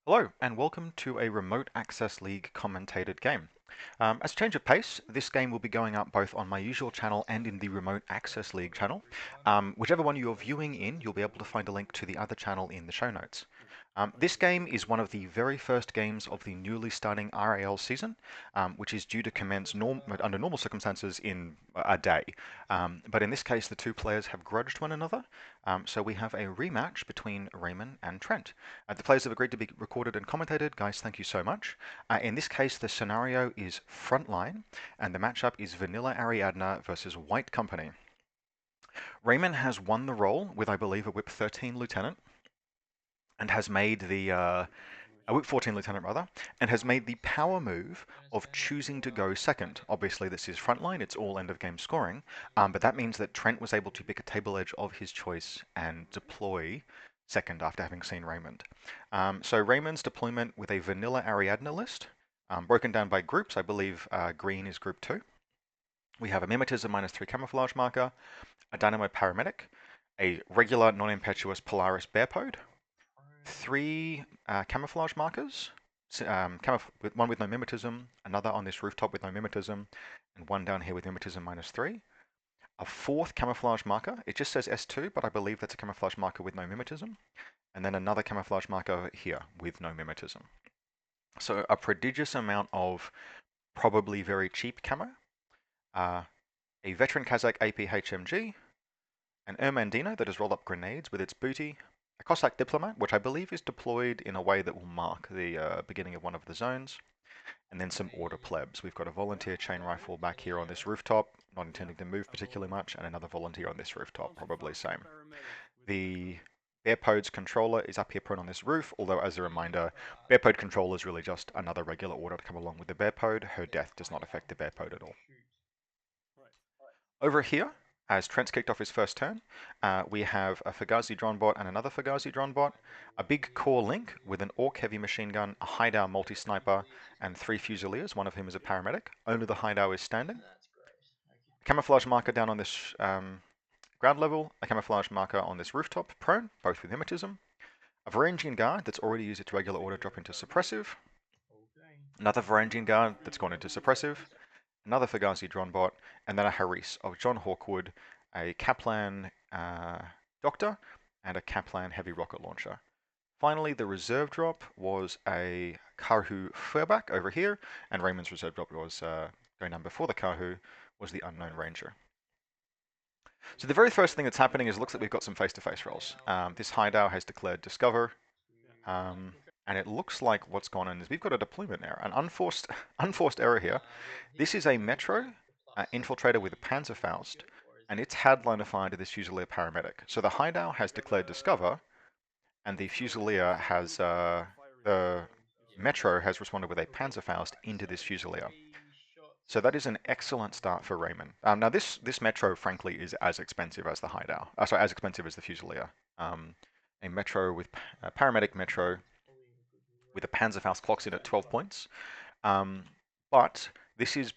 Hello, and welcome to a Remote Access League commentated game. As a change of pace, this game will be going up both on my usual channel and in the Remote Access League channel. Whichever one you're viewing in, you'll be able to find a link to the other channel in the show notes. This game is one of the very first games of the newly starting RAL season, which is due to commence under normal circumstances in a day. But in this case, the two players have grudged one another, so we have a rematch between Raymond and Trent. The players have agreed to be recorded and commentated. Guys, thank you so much. In this case, the scenario is Frontline, and the matchup is Vanilla Ariadna versus White Company. Raymond has won the role with, I believe, a Whip 13 Lieutenant, and has made the a Whip 14 Lieutenant rather, and has made the power move of choosing to go second. Obviously, this is Frontline; it's all end of game scoring, but that means that Trent was able to pick a table edge of his choice and deploy second after having seen Raymond. So Raymond's deployment with a vanilla Ariadna list, broken down by groups. I believe green is group 2. We have a Mimetism -3 camouflage marker, a Dynamo Paramedic, a regular non-impetuous Polaris Bearpode, 3 camouflage markers, one with no mimetism, another on this rooftop with no mimetism, and one down here with mimetism -3. A 4th camouflage marker, it just says S2, but I believe that's a camouflage marker with no mimetism, and then another camouflage marker here with no mimetism. So a prodigious amount of probably very cheap camo, a veteran Kazakh APHMG, an Ermandino that has rolled up grenades with its booty, a Cossack Diplomat, which I believe is deployed in a way that will mark the beginning of one of the zones, and then some Order plebs. We've got a Volunteer chain rifle back here on this rooftop, not intending to move particularly much, and another Volunteer on this rooftop, probably same. The Bearpode's controller is up here prone on this roof, although as a reminder, Bearpode controller is really just another regular order to come along with the Bearpode. Her death does not affect the Bearpode at all. Over here, as Trent's kicked off his first turn, we have a Fugazi drone bot and another Fugazi drone bot, a big core link with an Orc heavy machine gun, a Hideout multi-sniper, and 3 Fusiliers, one of whom is a paramedic. Only the Hideout is standing. Camouflage marker down on this ground level, a camouflage marker on this rooftop, prone, both with Mimetism. A Varangian guard that's already used its regular order drop into suppressive. Another Varangian guard that's gone into suppressive. Another Fugazi drone bot, and then a Haris of John Hawkwood, a Kaplan Doctor, and a Kaplan heavy rocket launcher. Finally, the reserve drop was a Karhu Furback over here, and Raymond's reserve drop was going down before the Karhu, was the Unknown Ranger. So the very first thing that's happening is it looks like we've got some face-to-face rolls. This Hideout has declared Discover, and it looks like what's gone on is we've got a deployment error, an unforced error here. This is a Metro infiltrator with a Panzerfaust, and it's headliner fired to this Fusilier paramedic. So the Hideout has declared Discover, and the Fusilier has the Metro has responded with a Panzerfaust into this Fusilier. So that is an excellent start for Raymond. Now this Metro, frankly, is as expensive as the Hideout. Sorry, as expensive as the Fusilier. A Metro with a paramedic Metro with a Panzerfaust clocks in at 12 points. But this is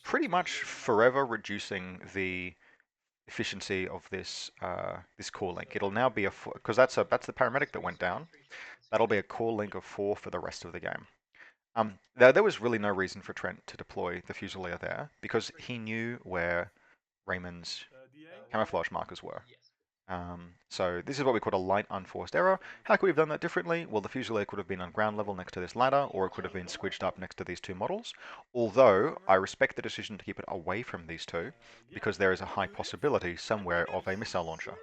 pretty much forever reducing the efficiency of this this core link. It'll now be because that's the paramedic that went down. That'll be a core link of 4 for the rest of the game. There was really no reason for Trent to deploy the Fusilier there because he knew where Raymond's camouflage markers were. So this is what we call a light unforced error. How could we have done that differently? Well, the Fusilier could have been on ground level next to this ladder, or it could have been squidged up next to these 2 models. Although, I respect the decision to keep it away from these 2, because there is a high possibility somewhere of a missile launcher.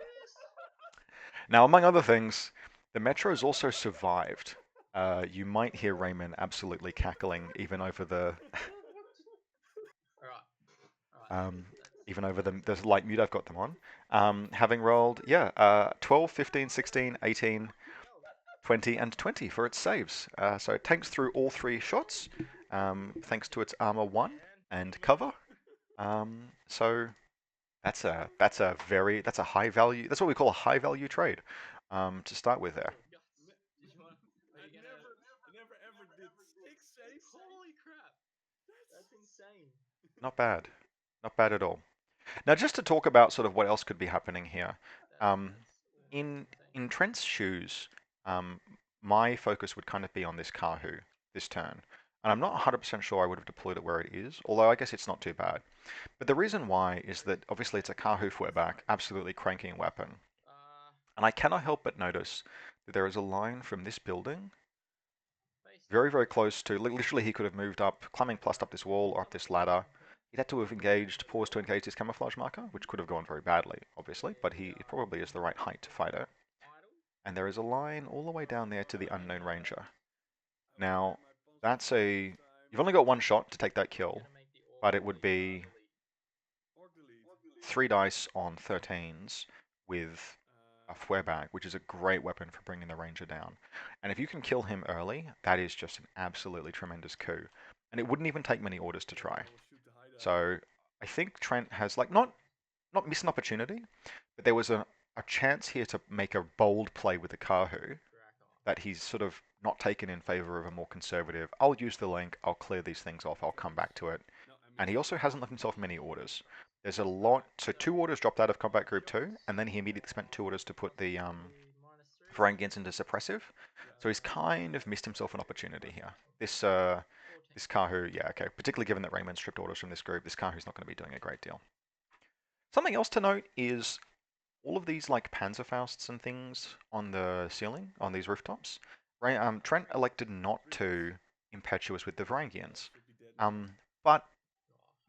Now, among other things, the Metros also survived. You might hear Raymond absolutely cackling even over the even over the light mute I've got them on. Having rolled, 12, 15, 16, 18, 20, and 20 for its saves. So it tanks through all 3 shots, thanks to its armor 1 and cover. So that's a high value. That's what we call a high value trade to start with there. Not bad. Not bad at all. Now, just to talk about sort of what else could be happening here. In Trent's shoes, my focus would kind of be on this Kahu this turn. And I'm not 100% sure I would have deployed it where it is, although I guess it's not too bad. But the reason why is that obviously it's a Kahu footback, absolutely cranking weapon. And I cannot help but notice that there is a line from this building very, very close to, literally he could have moved up, climbing plus up this wall or up this ladder. He'd had to have engaged, paused to engage his camouflage marker, which could have gone very badly, obviously, but he probably is the right height to fight it. And there is a line all the way down there to the unknown ranger. Now, that's a... You've only got one shot to take that kill, but it would be 3 dice on 13s with a fouet, which is a great weapon for bringing the ranger down. And if you can kill him early, that is just an absolutely tremendous coup. And it wouldn't even take many orders to try. So I think Trent has, like, not missed an opportunity, but there was a chance here to make a bold play with the Kahu that he's sort of not taken in favor of a more conservative, I'll use the link, I'll clear these things off, I'll come back to it. And he also hasn't left himself many orders. There's a lot, so 2 orders dropped out of Combat Group 2, and then he immediately spent 2 orders to put the Varangians into Suppressive. So he's kind of missed himself an opportunity here. This Kahu, yeah, okay, particularly given that Raymond stripped orders from this group, this Kahu's not going to be doing a great deal. Something else to note is all of these like Panzerfausts and things on the ceiling, on these rooftops. Trent elected not to impetuous with the Varangians, but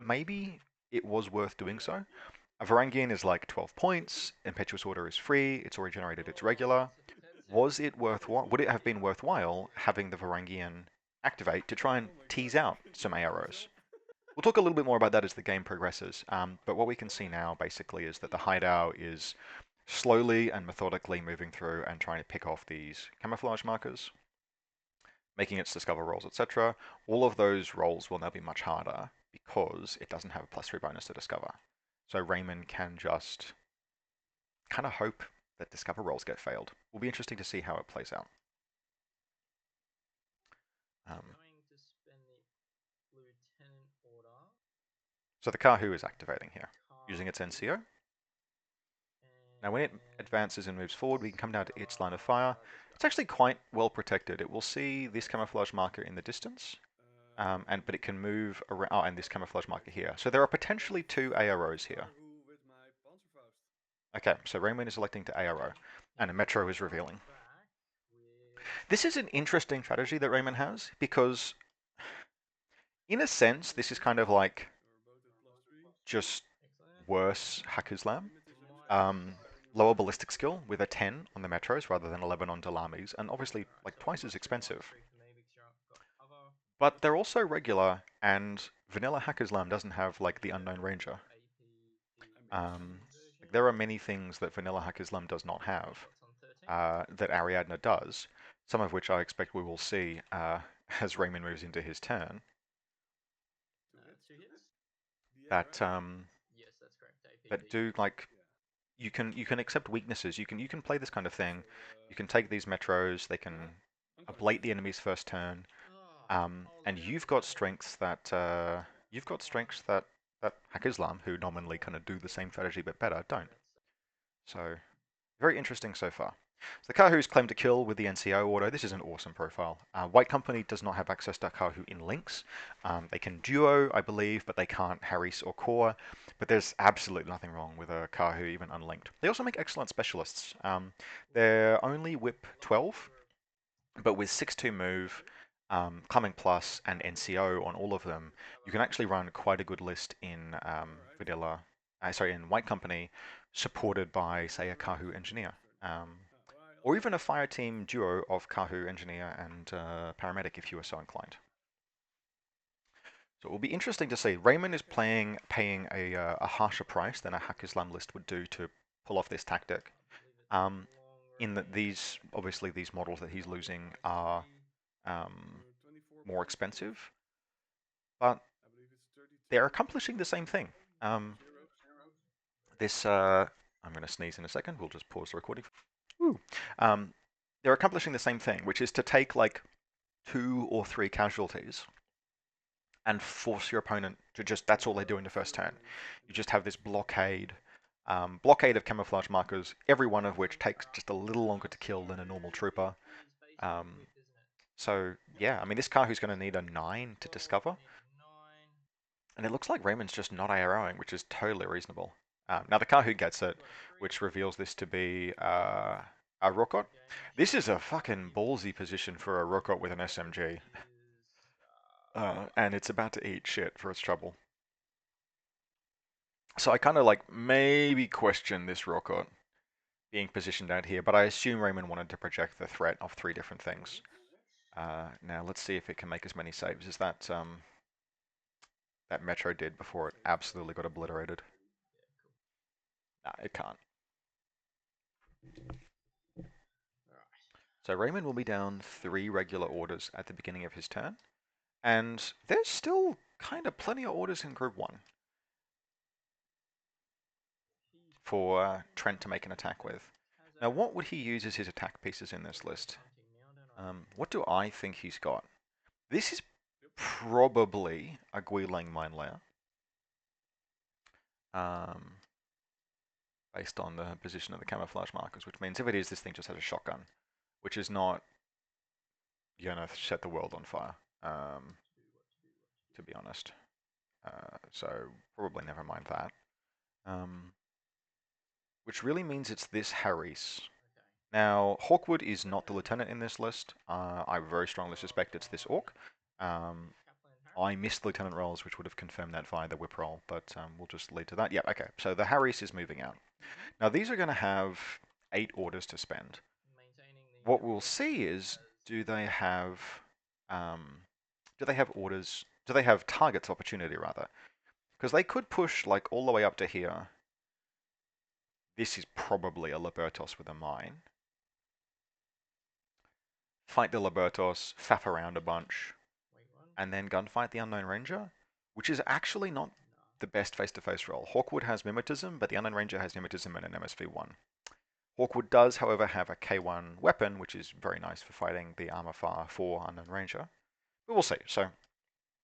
maybe it was worth doing so. A Varangian is like 12 points, impetuous order is free, it's already generated, it's regular. Was it worthwhile? Would it have been worthwhile having the Varangian activate to try and tease out some arrows? We'll talk a little bit more about that as the game progresses, but what we can see now basically is that the hideout is slowly and methodically moving through and trying to pick off these camouflage markers, making its discover rolls, etc. All of those rolls will now be much harder because it doesn't have a +3 bonus to discover. So Raymond can just kind of hope that discover rolls get failed. Will be interesting to see how it plays out. So the Kahu is activating here, using its NCO. Now when it advances and moves forward, we can come down to its line of fire. It's actually quite well protected. It will see this camouflage marker in the distance, but it can move around, oh, and this camouflage marker here. So there are potentially 2 AROs here. Okay, so Raymond is electing to ARO, and a Metro is revealing. This is an interesting strategy that Raymond has, because in a sense, this is kind of like just worse Hacker's Lamb. Lower ballistic skill with a 10 on the Metros rather than 11 on Dalamis, and obviously like twice as expensive. But they're also regular, and vanilla Hacker's Lamb doesn't have like the unknown ranger. Like, there are many things that vanilla Hacker's Lamb does not have that Ariadna does, some of which I expect we will see as Raymond moves into his turn. That that do like you can accept weaknesses. You can play this kind of thing. You can take these metros. They can ablate the enemy's first turn, and you've got strengths that Hack-Islam, who nominally kind of do the same strategy but better, don't. So very interesting so far. So the Kahu's claim to kill with the NCO order. This is an awesome profile. White Company does not have access to Kahu in links. They can duo, I believe, but they can't Harris or core. But there's absolutely nothing wrong with a Kahu even unlinked. They also make excellent specialists. They're only whip 12, but with 6-2 move, Climbing Plus, and NCO on all of them, you can actually run quite a good list in in White Company, supported by, say, a Kahu engineer. Or even a fire team duo of Kahu engineer and paramedic if you are so inclined. So it will be interesting to see. Raymond is paying a harsher price than a Hack-Islam list would do to pull off this tactic. In that obviously these models that he's losing are more expensive, but they're accomplishing the same thing. I'm going to sneeze in a second. We'll just pause the recording. Woo. They're accomplishing the same thing, which is to take like 2 or 3 casualties and force your opponent to that's all they do in the first turn. You just have this blockade of camouflage markers, every one of which takes just a little longer to kill than a normal trooper. Um, so yeah, I mean, this Kahu's going to need a 9 to discover. And it looks like Raymond's just not AROing, which is totally reasonable. Now the Kahu gets it, which reveals this to be a Rookot. This is a fucking ballsy position for a Rookot with an SMG. And it's about to eat shit for its trouble. So I kind of like maybe question this Rookot being positioned out here, but I assume Raymond wanted to project the threat of 3 different things. Now let's see if it can make as many saves as that Metro did before it absolutely got obliterated. Nah, it can't. So Raymond will be down 3 regular orders at the beginning of his turn, and there's still kind of plenty of orders in Group 1 for Trent to make an attack with. Now what would he use as his attack pieces in this list? What do I think he's got? This is probably a Guilang Mine Layer. Based on the position of the camouflage markers, which means if it is, this thing just has a shotgun, which is not gonna set the world on fire, to be honest. So probably never mind that. Which really means it's this Harris. Now, Hawkwood is not the lieutenant in this list. I very strongly suspect it's this orc. I missed lieutenant rolls, which would have confirmed that via the whip roll, but we'll just lead to that. Yeah, okay. So the Harris is moving out. Now these are going to have 8 orders to spend. What we'll see is, do they have orders? Do they have targets opportunity rather? Because they could push like all the way up to here. This is probably a Libertos with a mine. Fight the Libertos, faff around a bunch, and then gunfight the Unknown Ranger, which is actually not the best face-to-face roll. Hawkwood has Mimetism, but the Unknown Ranger has Mimetism and an MSV1. Hawkwood does, however, have a K1 weapon, which is very nice for fighting the Armor Far 4 Unknown Ranger. But we'll see. So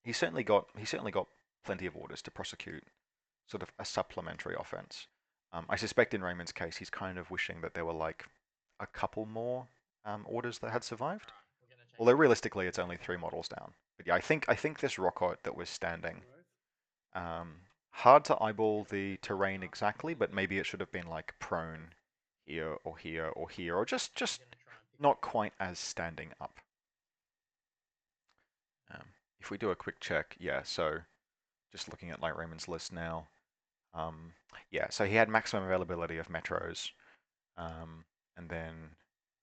he's certainly got plenty of orders to prosecute sort of a supplementary offense. I suspect in Raymond's case, he's kind of wishing that there were like a couple more orders that had survived. Although realistically, it's only 3 models down. But yeah, I think this Rockot that was standing. Hard to eyeball the terrain exactly, but maybe it should have been like prone here or here or here, or just not quite as standing up. If we do a quick check, yeah, so just looking at like Raymond's list now, yeah, so he had maximum availability of metros, and then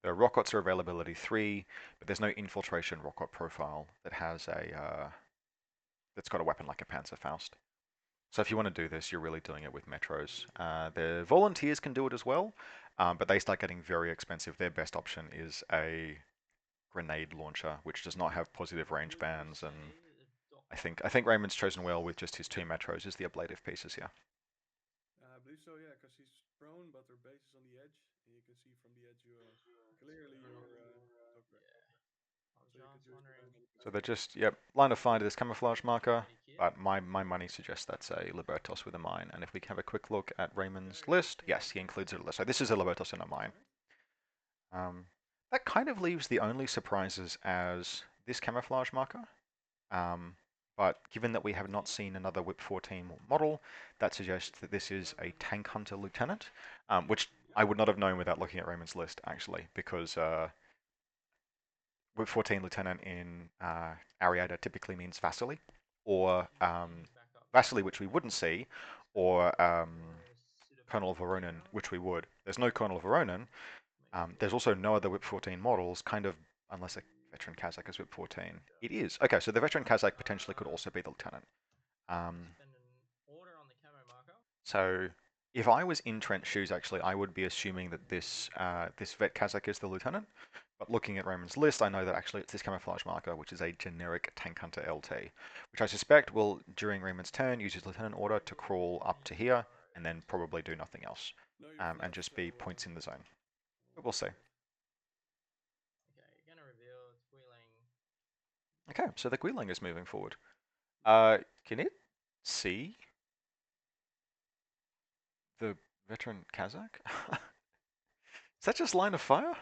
the Rockots are availability 3, but there's no infiltration Rockot profile that has a that's got a weapon like a Panzerfaust. So if you want to do this, you're really doing it with metros. The volunteers can do it as well, but they start getting very expensive. Their best option is a grenade launcher, which does not have positive range bands, and I think Raymond's chosen well with just his 2 metros as the ablative pieces here. I believe so, yeah, because he's prone, but her base is on the edge, and you can see from the edge clearly your dogback. So you can just depend on So they're just, yep, line of fire to this camouflage marker, but my money suggests that's a Libertos with a mine. And if we can have a quick look at Raymond's list, yes, he includes it. So this is a Libertos and a mine. That kind of leaves the only surprises as this camouflage marker. But given that we have not seen another Whip 14 model, that suggests that this is a Tank Hunter Lieutenant, which I would not have known without looking at Raymond's list, actually, because Whip 14 Lieutenant in Ariadna typically means Vasily, or Vasily, which we wouldn't see, or Colonel Voronin, which we would. There's no Colonel Voronin. There's also no other Whip 14 models, kind of, unless a veteran Kazakh is Whip 14. It is. Okay, so the veteran Kazakh potentially could also be the lieutenant. So if I was in Trent's shoes, actually, I would be assuming that this vet Kazakh is the lieutenant. But looking at Raymond's list, I know that actually it's this camouflage marker, which is a generic Tank Hunter LT, which I suspect will, during Raymond's turn, use his lieutenant order to crawl up to here, and then probably do nothing else, and just be points in the zone. But we'll see. Okay, so the Guilang is moving forward. Can it see the veteran Kazakh? Is that just line of fire?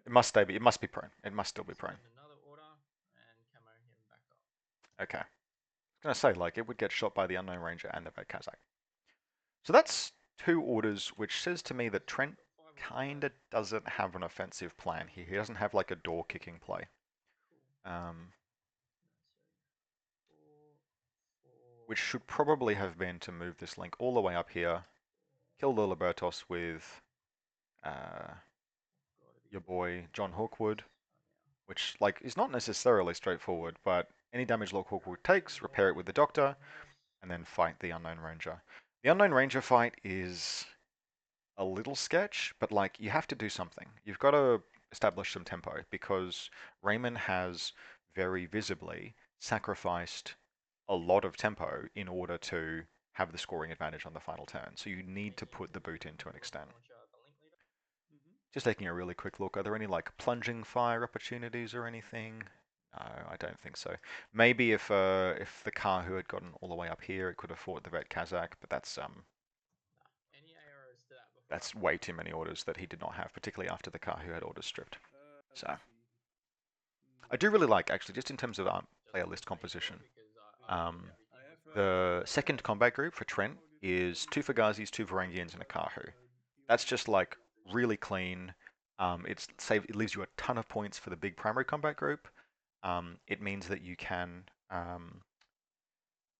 It must stay. It must be prone. It must still be prone. Spend another order and camo him back up. Okay. I was gonna say like it would get shot by the unknown ranger and the red Kazakh. So that's two orders, which says to me that He's Trent got 5 orders kinda left. doesn't have an offensive plan here. He doesn't have like a door kicking play. Cool. Um, So 4, 4, which should probably have been to move this link all the way up here, 4. kill the Libertos with uh, Got to be your quick. boy John Hawkwood, Oh, yeah. which like is not necessarily straightforward, but any damage Lord Hawkwood takes, repair it with the More Doctor, unheads. and then fight the Unknown Ranger. The Unknown Ranger fight is a little sketch, but like you have to do something. You've got to establish some tempo because Raymond has very visibly sacrificed a lot of tempo in order to have the scoring advantage on the final turn. So you need to Making put the boot in to an rocket extent. launcher the link leader. Mm-hmm. Just taking a really quick look, are there any like plunging fire opportunities or anything? No, I don't think so. Maybe if the car who had gotten all the way up here, it could have fought the red Kazakh, but Nah. Any arrows to that before I that's pull way back? too many orders that he did not have, particularly after the car who had orders stripped. Let's So see. I do really like actually, just in terms of Just player want list to make sure composition. because I Yeah. thought Um, everything I was have pretty the good. second combat group for Trent how did is you two Fagazis, two do Varangans, and a Kahu. he That's wanted just to like really clean. It leaves you a ton of points for the big primary combat group. It means that you can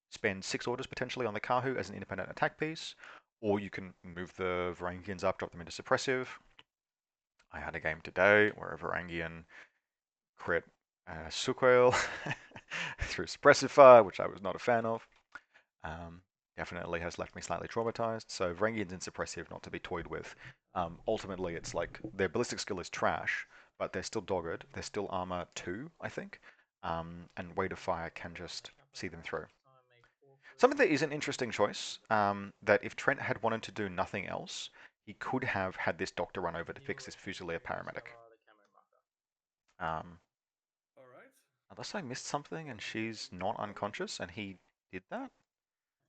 spend 6 orders potentially on the Kahu as an independent attack piece, or you can move the Varangians up, drop them into suppressive. I had a game today where a Varangian crit Suquel through suppressive fire, which I was not a fan of. Um, Definitely has left me slightly traumatized. So Varangians in suppressive, not to be toyed with. Ultimately, it's like their ballistic skill is trash, but they're still dogged. They're still armor 2, I think. And weight of fire can just Shuffle see them back through. this time. Make 4 Something that creeps. is an interesting choice, that if Trent had wanted to do nothing else, he could have had this doctor run over to fix Heal this and Fusilier paramedic. rediscover the camo marker. Um, All right. Unless I missed something and she's not unconscious and he did that.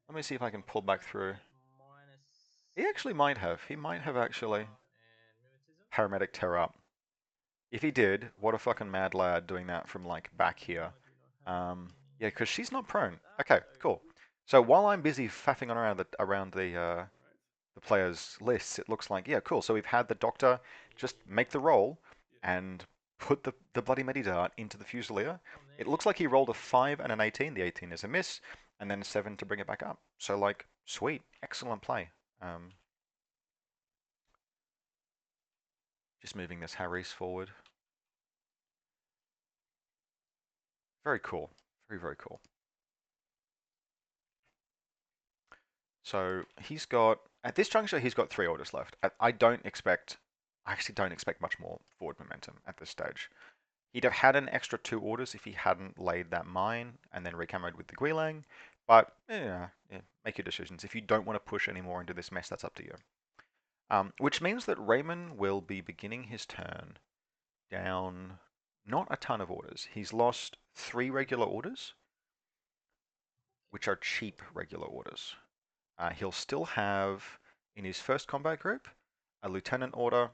Let me see if I can pull back through. Minus He actually might have. He might have actually and mimetism. paramedic tear up. If he did, what a fucking mad lad doing that from like back here. I do not have Yeah, any because she's not anything prone. like that, Okay, so cool. So while I'm busy faffing on around All right. the players' lists, it looks like yeah, cool. So we've had the doctor just make the roll Yeah. and put the bloody Medidart into the Fusilier. from It there looks like he rolled a you can 5 and an 18. The 18 is a miss, and then a 7 to bring it back up. So like, sweet, excellent play. Um, just moving this Harry's forward. Very cool. Very, very cool. So he's got, at this juncture, he's got 3 orders left. I actually don't expect much more forward momentum at this stage. He'd have had an extra 2 orders if he hadn't laid that mine and then recamoed with the Guilang. But, yeah, make your decisions. If you don't want to push any more into this mess, that's up to you. Which means that Raymond will be beginning his turn down not a ton of orders. He's lost 3 regular orders, which are cheap regular orders. He'll still have in his first combat group a lieutenant order,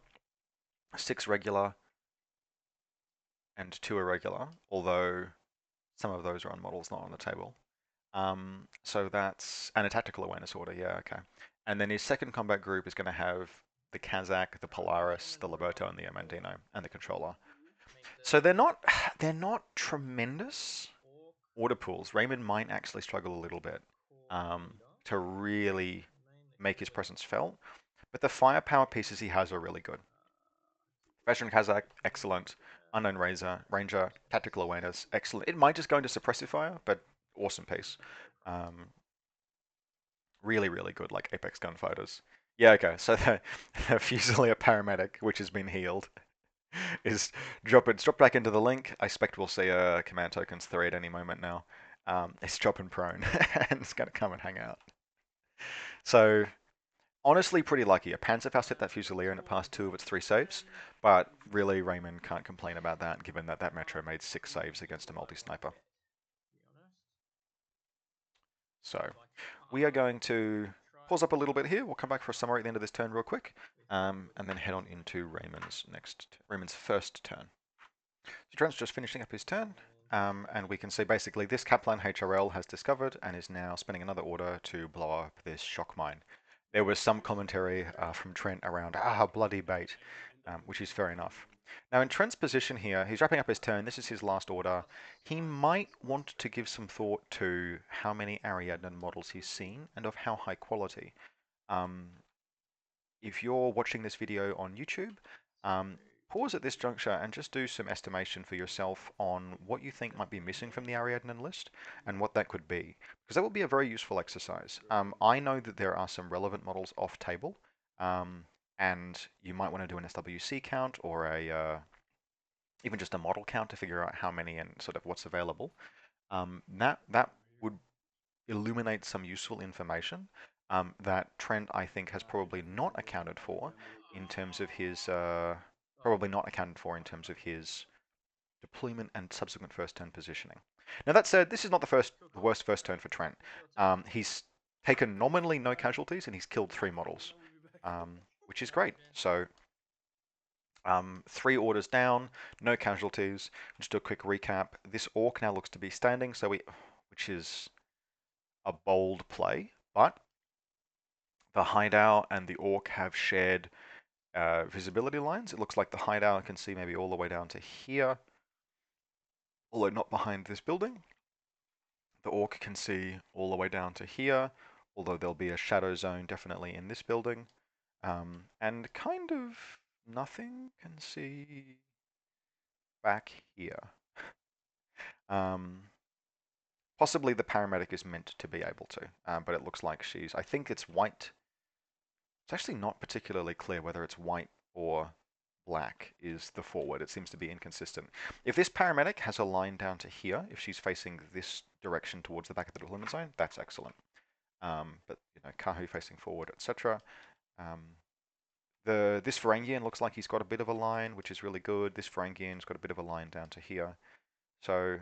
6 regular, and 2 irregular, although some of those are on models not on the table. So that's and a tactical awareness order, yeah, okay. And then his second combat group is going to have the Kazakh, the Polaris, the lieutenant order Liberto, and the for Amandino, and the controller. make the So they're not tremendous orc order pools. Raymond might actually struggle a little bit corps leader. to really Name the make his cadet presence felt, but the firepower pieces he has are really good. Veteran Kazakh, excellent. Unknown Ranger, tactical awareness, excellent. It might just go into suppressive fire, but awesome piece. Um, Really, really good, like Apex gunfighters. Yeah, okay. So the Fusilier paramedic, which has been healed, is dropped back into the link. I expect we'll see a command tokens 3 at any moment now. It's dropping prone, and it's gonna come and hang out. So honestly, pretty lucky. A Panzerfaust hit that Fusilier and it passed 2 of its 3 saves, but really Raymond can't complain about that, given that that Metro made 6 saves against a multi-sniper. To be honest, So so I we are can't going to Pause up a little bit here. We'll come back for a summary at the end of this turn real quick, and then head on into Raymond's first turn. So Trent's just finishing up his turn, and we can see basically this Kaplan HRL has discovered and is now spending another order to blow up this shock mine. There was some commentary from Trent around, bloody bait, which is fair enough. Now in Trent's position here, he's wrapping up his turn. This is his last order. He might want to give some thought to how many Ariadna models he's seen and of how high quality. Um, if you're watching this video on YouTube, pause at this juncture and just do some estimation for yourself on what you think might be missing from the Ariadne list and what that could be, because that will be a very useful exercise. I know that there are some relevant models off table, and you might want to do an SWC count or even just a model count to figure out how many and sort of what's available. That would illuminate some useful information that Trent, I think, has probably not accounted for in terms of his deployment and subsequent first turn positioning. Now that said, this is not the worst first turn for Trent. He's taken nominally no casualties and he's killed 3 models, which is great. So 3 orders down, no casualties. Just do a quick recap. This orc now looks to be standing, which is a bold play, but the hideout and the orc have shared visibility lines. It looks like the hideout can see maybe all the way down to here, although not behind this building. The orc can see all the way down to here, although there'll be a shadow zone definitely in this building. And kind of nothing can see back here. Possibly the paramedic is meant to be able to, but it looks like I think it's white. It's actually not particularly clear whether it's white or black is the forward. It seems to be inconsistent. If this paramedic has a line down to here, if she's facing this direction towards the back of the deployment zone, that's excellent. But Kahu facing forward, etc. This Varangian looks like he's got a bit of a line, which is really good. This Varangian's got a bit of a line down to here. So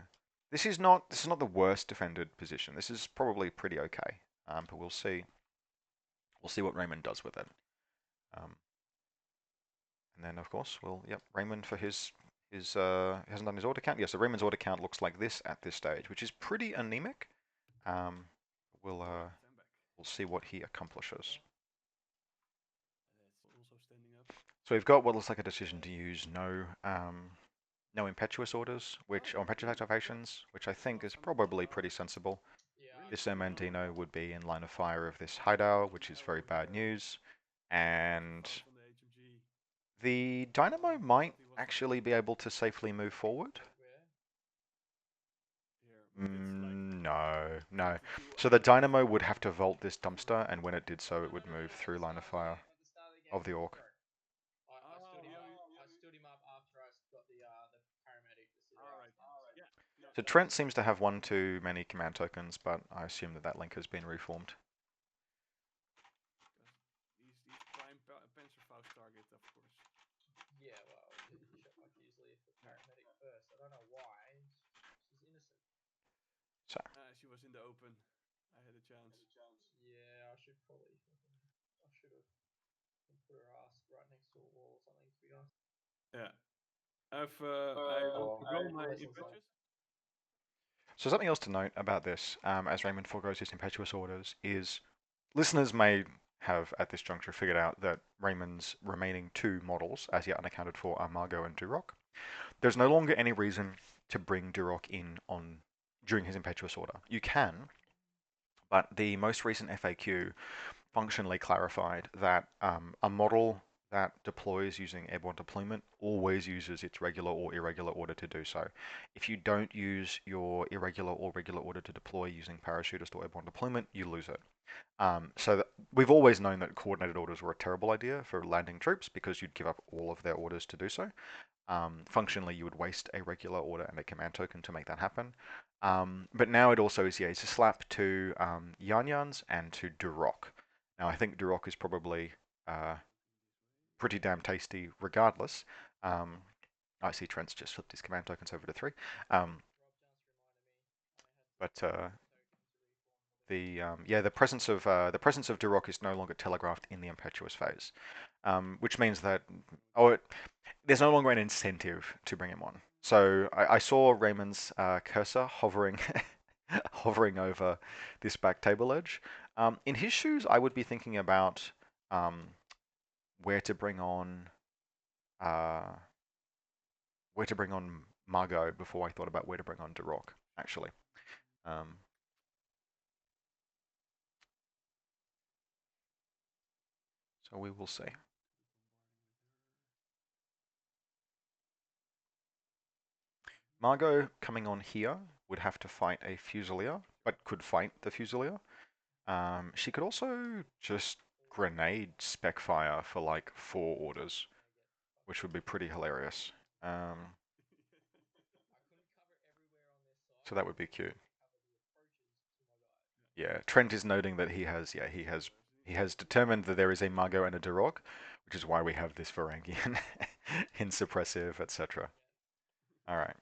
this is not the worst defended position. This is probably pretty okay. But we'll see. We'll see what Raymond does with it. And then of course Raymond for his hasn't done his order count. Yeah, so Raymond's order count looks like this at this stage, which is pretty anemic. We'll see what he accomplishes. So we've got what looks like a decision to use no impetuous orders, or impetuous activations, which I think is probably pretty sensible. This Ermandino would be in line of fire of this hideout, which is very bad news. And the Dynamo might actually be able to safely move forward. No. So the Dynamo would have to vault this dumpster, and when it did so, it would move through line of fire of the orc. I stood him up after I got the paramedic to sit So Trent seems to have one too many command tokens, but I assume that link has been reformed. These prime Panzerfaust target, of course. Yeah, well, you shot like usually if the paramedic first. I don't know why. She's innocent. So. She was in the open. I had a chance. Yeah, I should have put her ass right next to a wall or something, to be honest. Yeah. I will forgo my impetuous. So something else to note about this, as Raymond forgoes his impetuous orders, is listeners may have at this juncture figured out that Raymond's remaining 2 models, as yet unaccounted for, are Margot and Duroc. There's no longer any reason to bring Duroc in during his impetuous order. You can, but the most recent FAQ functionally clarified that a model that deploys using airborne deployment always uses its regular or irregular order to do so. If you don't use your irregular or regular order to deploy using parachutist or airborne deployment, you lose it. So we've always known that coordinated orders were a terrible idea for landing troops because you'd give up all of their orders to do so. Functionally, you would waste a regular order and a command token to make that happen. But now it also is a slap to Yan-Yans and to Duroc. Now I think Duroc is probably pretty damn tasty regardless. I see Trent's just flipped his command tokens over to 3. But The presence of Duroc is no longer telegraphed in the impetuous phase, which means that there's no longer an incentive to bring him on. So I saw Raymond's cursor hovering hovering over this back table edge. In his shoes, I would be thinking about um, where to bring on uh, where to bring on Margot before I thought about where to bring on Duroc, actually. Um, so we will see. Margot coming on here would have to fight a Fusilier, but could fight the Fusilier. She could also just grenade Specfire for like 4 orders, which would be pretty hilarious. Um, so that would be cute. Yeah, Trent is noting that he has determined that there is a Margot and a Duroc, which is why we have this Varangian in suppressive, etc. All right.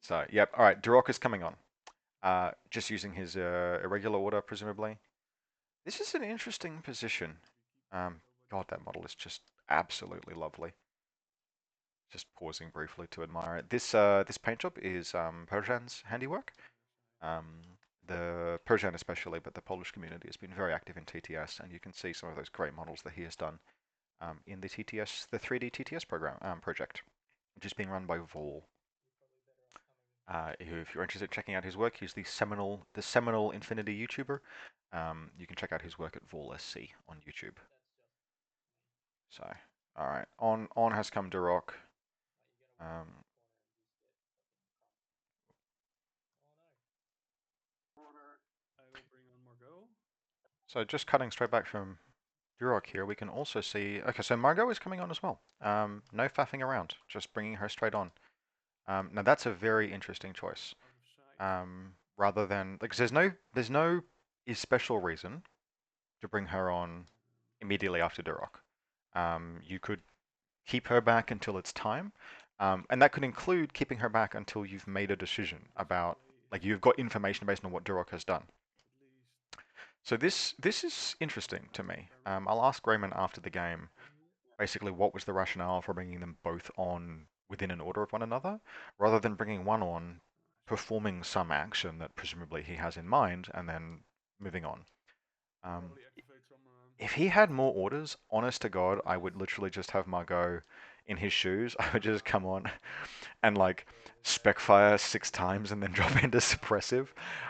So, yep. All right. Duroc is coming on. Just using his irregular order, presumably. This is an interesting position. God, that model is just absolutely lovely. Just pausing briefly to admire it. This paint job is Persian's handiwork. Um, the Persian especially, but the Polish community has been very active in TTS, and you can see some of those great models that he has done in the TTS, the 3D TTS program project, which is being run by Vol. If you're interested in checking out his work, he's the seminal Infinity YouTuber. You can check out his work at Vol SC on YouTube. So, all right, on has come Duroc. Um, I will bring on Margot. so just cutting straight back from Duroc here, we can also see. Okay, so Margot is coming on as well. No faffing around, just bringing her straight on. Now that's a very interesting choice. Out of sight. Rather than like, 'cause there's no special reason to bring her on immediately after Duroc. You could keep her back until it's time, and that could include keeping her back until you've made a decision about, like, you've got information based on what Duroc has done. At least So this is interesting to me. I'll ask Raymond after the game, basically what was the rationale for bringing them both on within an order of one another, rather than bringing one on, performing some action that presumably he has in mind, and then moving on. Um, probably activate some. if he had more orders, honest to God, I would literally just have Margot in his shoes. I would just come on and like spec fire 6 times and then drop into suppressive.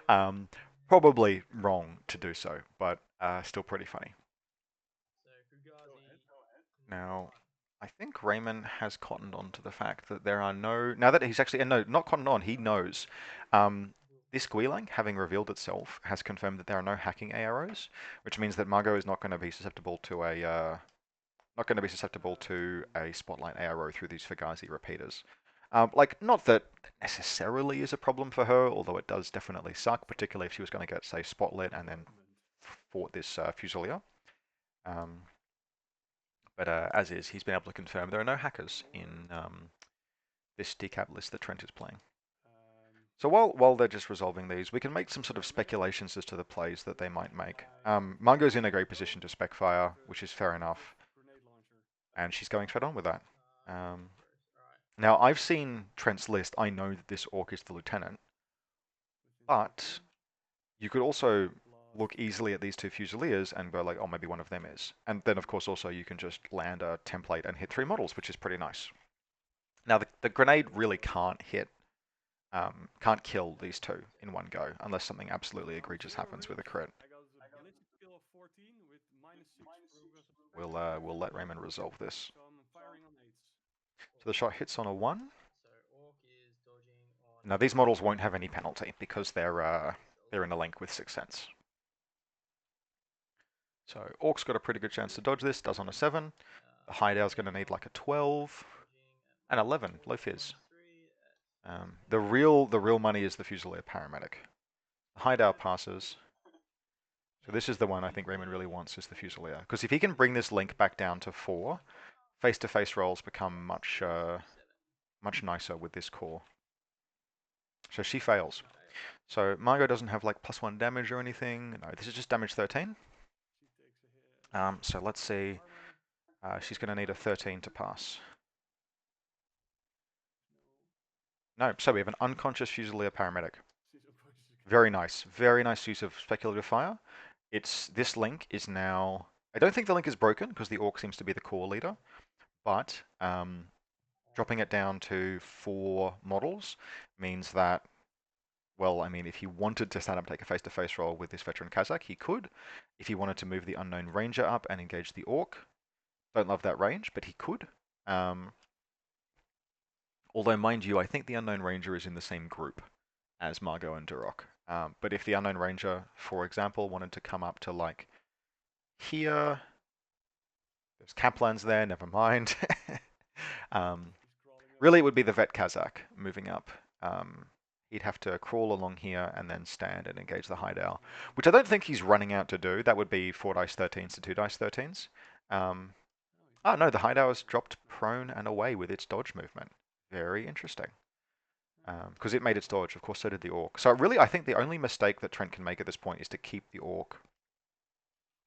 Um, Probably wrong to do so, but still pretty funny. So Fugazi Now, #1. I think Raymond has cottoned on to the fact that there are no. Now that he's actually. And no, not cottoned on, he knows. This Guilang, having revealed itself, has confirmed that there are no hacking arrows, which means that Margot is not going to be susceptible to a spotlight arrow through these Fugazi repeaters. Like, not that necessarily is a problem for her, although it does definitely suck, particularly if she was going to get, say, spotlit and then fought this Fusilier. Um, but as is, he's been able to confirm there are no hackers in this decap list that Trent is playing. So while they're just resolving these, we can make some sort of speculations as to the plays that they might make. Mungo's in a great position to spec fire, which is fair enough, Grenade launcher. and she's going straight on with that. Alright. Now, I've seen Trent's list. I know that this orc is the lieutenant, but you could also look easily at these two Fusiliers and go like, oh, maybe one of them is. And then, of course, also you can just land a template and hit 3 models, which is pretty nice. Now, the grenade really can't can't kill these two in one go, unless something absolutely egregious happens with a crit. I got a ballistic skill of 14 with -6 progressive We'll let Raymond resolve this. so I'm firing on 8s. So the shot hits on a 1. So Orc is dodging on. Now these models won't have any penalty because they're in a link with 6th Sense. So Orc's got a pretty good chance to dodge this, does on a 7. The hideout's going to need like a 12. And 11, low fizz. The real money is the Fusilier Paramedic. The hideout passes. So this is the one I think Raymond really wants, is the Fusilier. Because if he can bring this link back down to 4, face-to-face rolls become much nicer with this core. So she fails. So Margot doesn't have like +1 damage or anything. No, this is just damage 13. She takes a hit. So let's see. Armor. She's going to need a 13 to pass. No. No, so we have an unconscious Fusilier paramedic. She's unconscious again. Very nice. Very nice use of speculative fire. This link is now. I don't think the link is broken because the Orc seems to be the core leader, but dropping it down to 4 models means that, well, I mean, if he wanted to stand up and take a face-to-face roll with this veteran Kazakh, he could. If he wanted to move the unknown ranger up and engage the Orc, don't love that range, but he could. Although, mind you, I think the unknown ranger is in the same group as Margot and Durok. But if the unknown ranger, for example, wanted to come up to like here, there's Kaplan's there, never mind. Really, it would be the vet Kazakh moving up. He'd have to crawl along here and then stand and engage the hideout, which I don't think he's running out to do. That would be 4 dice 13s to 2 dice 13s. Oh no, the hideout has dropped prone and away with its dodge movement. Very interesting. Because it made its dodge, of course, so did the Orc. So really, I think the only mistake that Trent can make at this point is to keep the Orc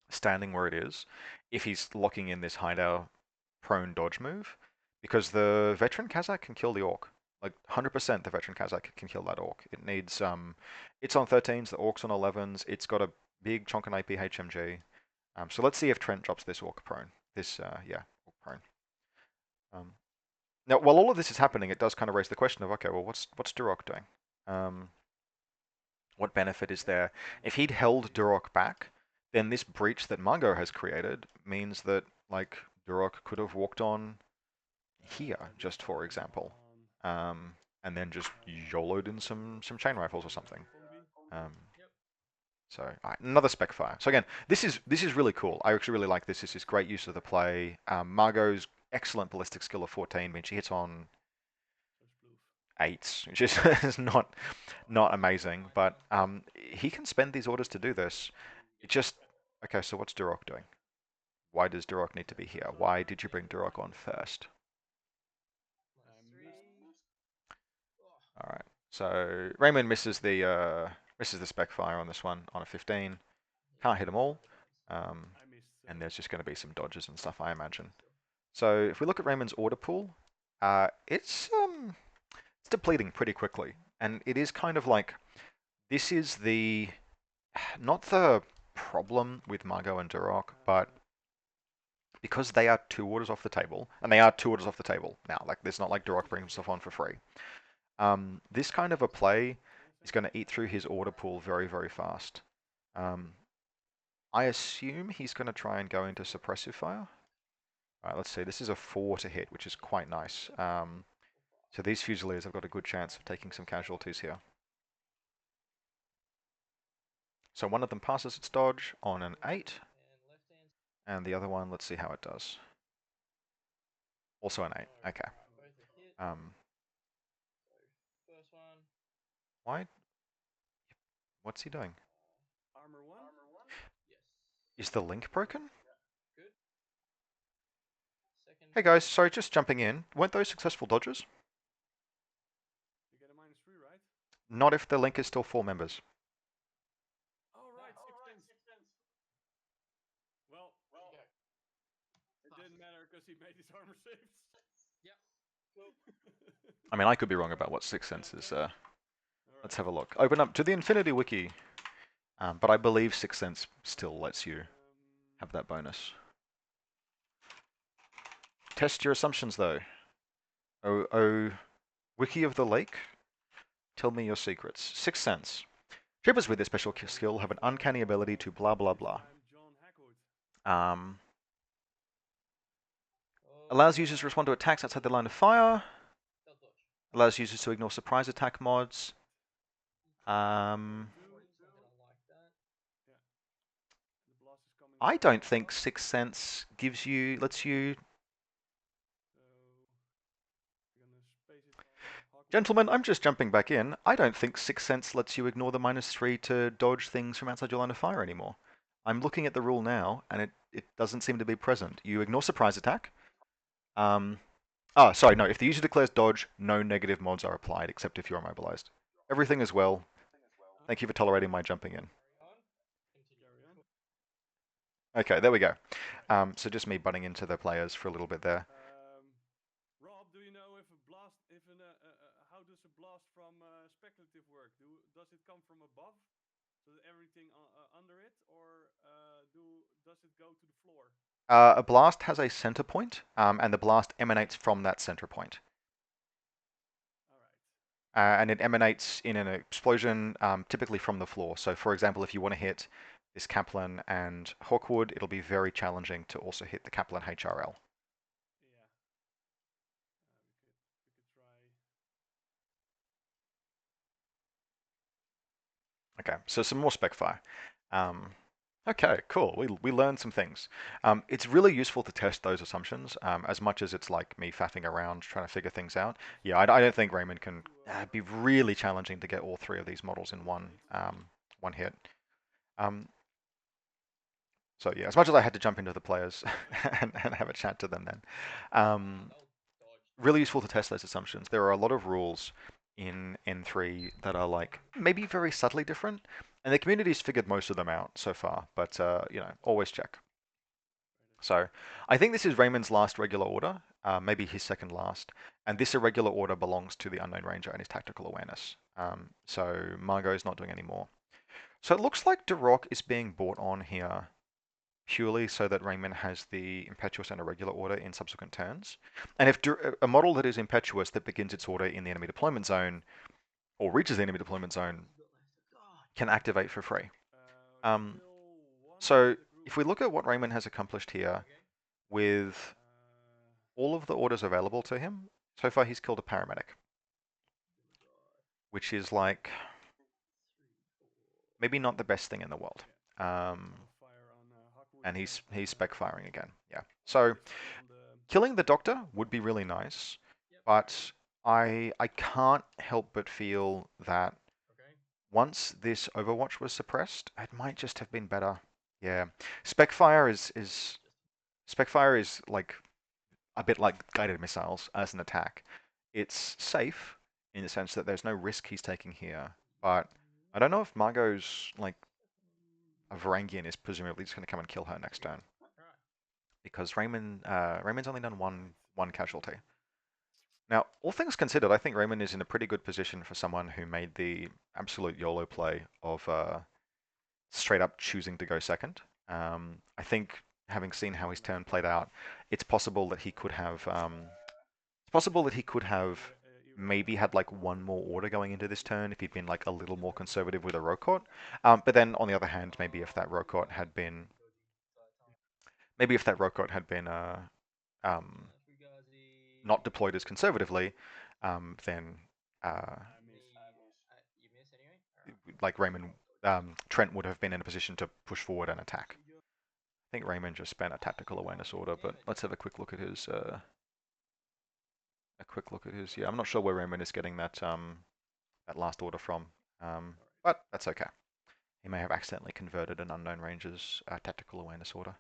standing where it is if he's locking in this hideout prone dodge move, because the veteran Kazakh can kill the Orc. Like 100% the veteran Kazakh can kill that Orc. It needs, it's on 13s, the Orc's on 11s, it's got a big chunk of AP HMG. So let's see if Trent drops this Orc prone. Yeah, Orc prone. Now, while all of this is happening, it does kind of raise the question of, okay, well, what's Durok doing? What benefit is there? If he'd held Durok back, then this breach that Margot has created means that, like, Durok could have walked on here, just for example, and then just YOLO'd in some chain rifles or something. So another spec fire. So again, this is really cool. I actually really like this. This is great use of the play. Margot's excellent ballistic skill of 14 means she hits on 8s, which is not amazing. But he can spend these orders to do this. It just okay. So what's Durok doing? Why does Durok need to be here? Why did you bring Durok on first? All right. So Raymond misses the spec fire on this one on a 15. Can't hit them all. And there's just going to be some dodges and stuff, I imagine. So if we look at Raymond's order pool, it's depleting pretty quickly, and it is kind of like this is the not the problem with Margot and Durok, but because they are 2 orders off the table, and they are 2 orders off the table now. Like there's not like Durok brings himself on for free. This kind of a play is going to eat through his order pool very, very fast. I assume he's going to try and go into suppressive fire. All right, let's see. This is a 4 to hit, which is quite nice. So these Fusiliers have got a good chance of taking some casualties here. So one of them passes its dodge on an 8, and the other one, let's see how it does. Also an 8. Okay. Why? What's he doing? Armor 1? Is the link broken? Hey guys, sorry, just jumping in. Weren't those successful dodges? You get a -3, right? Not if the link is still 4 members. Oh, right, 6 cents. Well, it didn't matter because he made his armor saves. Yep. Cool. I mean, I could be wrong about what 6 cents is. Let's have a look. Open up to the Infinity Wiki. But I believe 6 cents still lets you have that bonus. Test your assumptions, though. Oh, Wiki of the Lake, tell me your secrets. 6 cents. Troopers with this special skill have an uncanny ability to blah blah blah. Allows users to respond to attacks outside the line of fire. Allows users to ignore surprise attack mods. I don't think 6 cents gives you, lets you. Gentlemen, I'm just jumping back in. I don't think 6 cents lets you ignore the -3 to dodge things from outside your line of fire anymore. I'm looking at the rule now, and it doesn't seem to be present. You ignore surprise attack. Sorry, no. If the user declares dodge, no negative mods are applied, except if you're immobilized. Everything is well. Thank you for tolerating my jumping in. Carry on. Continue. Carry on. Okay, there we go. All right. So just me butting into the players for a little bit there. Rob, do you know if a blast, if an, how does a blast from speculative work? Does it come from above, so that everything under it, or does it go to the floor? A blast has a center point, and the blast emanates from that center point. All right. And it emanates in an explosion, typically from the floor. So, for example, if you want to hit this Kaplan and Hawkwood, it'll be very challenging to also hit the Kaplan HRL. Yeah. We could try. Okay, so some more spec fire. Okay, cool. We learned some things. It's really useful to test those assumptions, as much as it's like me faffing around trying to figure things out. Yeah, I don't think Raymond can. It'd be really challenging to get all three of these models in one hit. Um, so yeah, as much as I had to jump into the players and have a chat to them then, um, They'll dodge. really useful to test those assumptions. There are a lot of rules in N3 that are like maybe very subtly different, and the community's figured most of them out so far. But always check. So I think this is Raymond's last regular order, maybe his second last, and this irregular order belongs to the Unknown Ranger and his tactical awareness. So Margot's not doing any more. So it looks like Duroc is being brought on here purely so that Raymond has the impetuous and irregular order in subsequent turns. And if a model that is impetuous that begins its order in the enemy deployment zone or reaches the enemy deployment zone can activate for free. Um, Still one in so the group. if we look at what Raymond has accomplished here Okay. with all of the orders available to him, so far he's killed a paramedic, which is like maybe not the best thing in the world. Yeah. Um, I'll fire on Hawkwood and again. he's spec firing again. Yeah. So Still on the. killing the doctor would be really nice, Yep. but I can't help but feel that Okay. once this Overwatch was suppressed, it might just have been better. Yeah. Specfire is Specfire is like a bit like guided missiles as an attack. It's safe in the sense that there's no risk he's taking here, but I don't know if Margot's like a Varangian is presumably just going to come and kill her next turn Right. because Raymond's only done one casualty. Uh, Now, all things considered, I think Raymond is in a pretty good position for someone who made the absolute YOLO play of straight up choosing to go second. I think having seen how his turn played out, it's possible that he could have maybe had like one more order going into this turn if he'd been like a little more conservative with a Rokot. But then on the other hand, maybe if that Rokot had been um, not deployed as conservatively, then I miss. You miss anyway. All right. like Raymond, Trent would have been in a position to push forward and attack. I think Raymond just spent a tactical awareness order, but let's have a quick look at his. Yeah, I'm not sure where Raymond is getting that last order from, but that's okay. He may have accidentally converted an Unknown Ranger's tactical awareness order.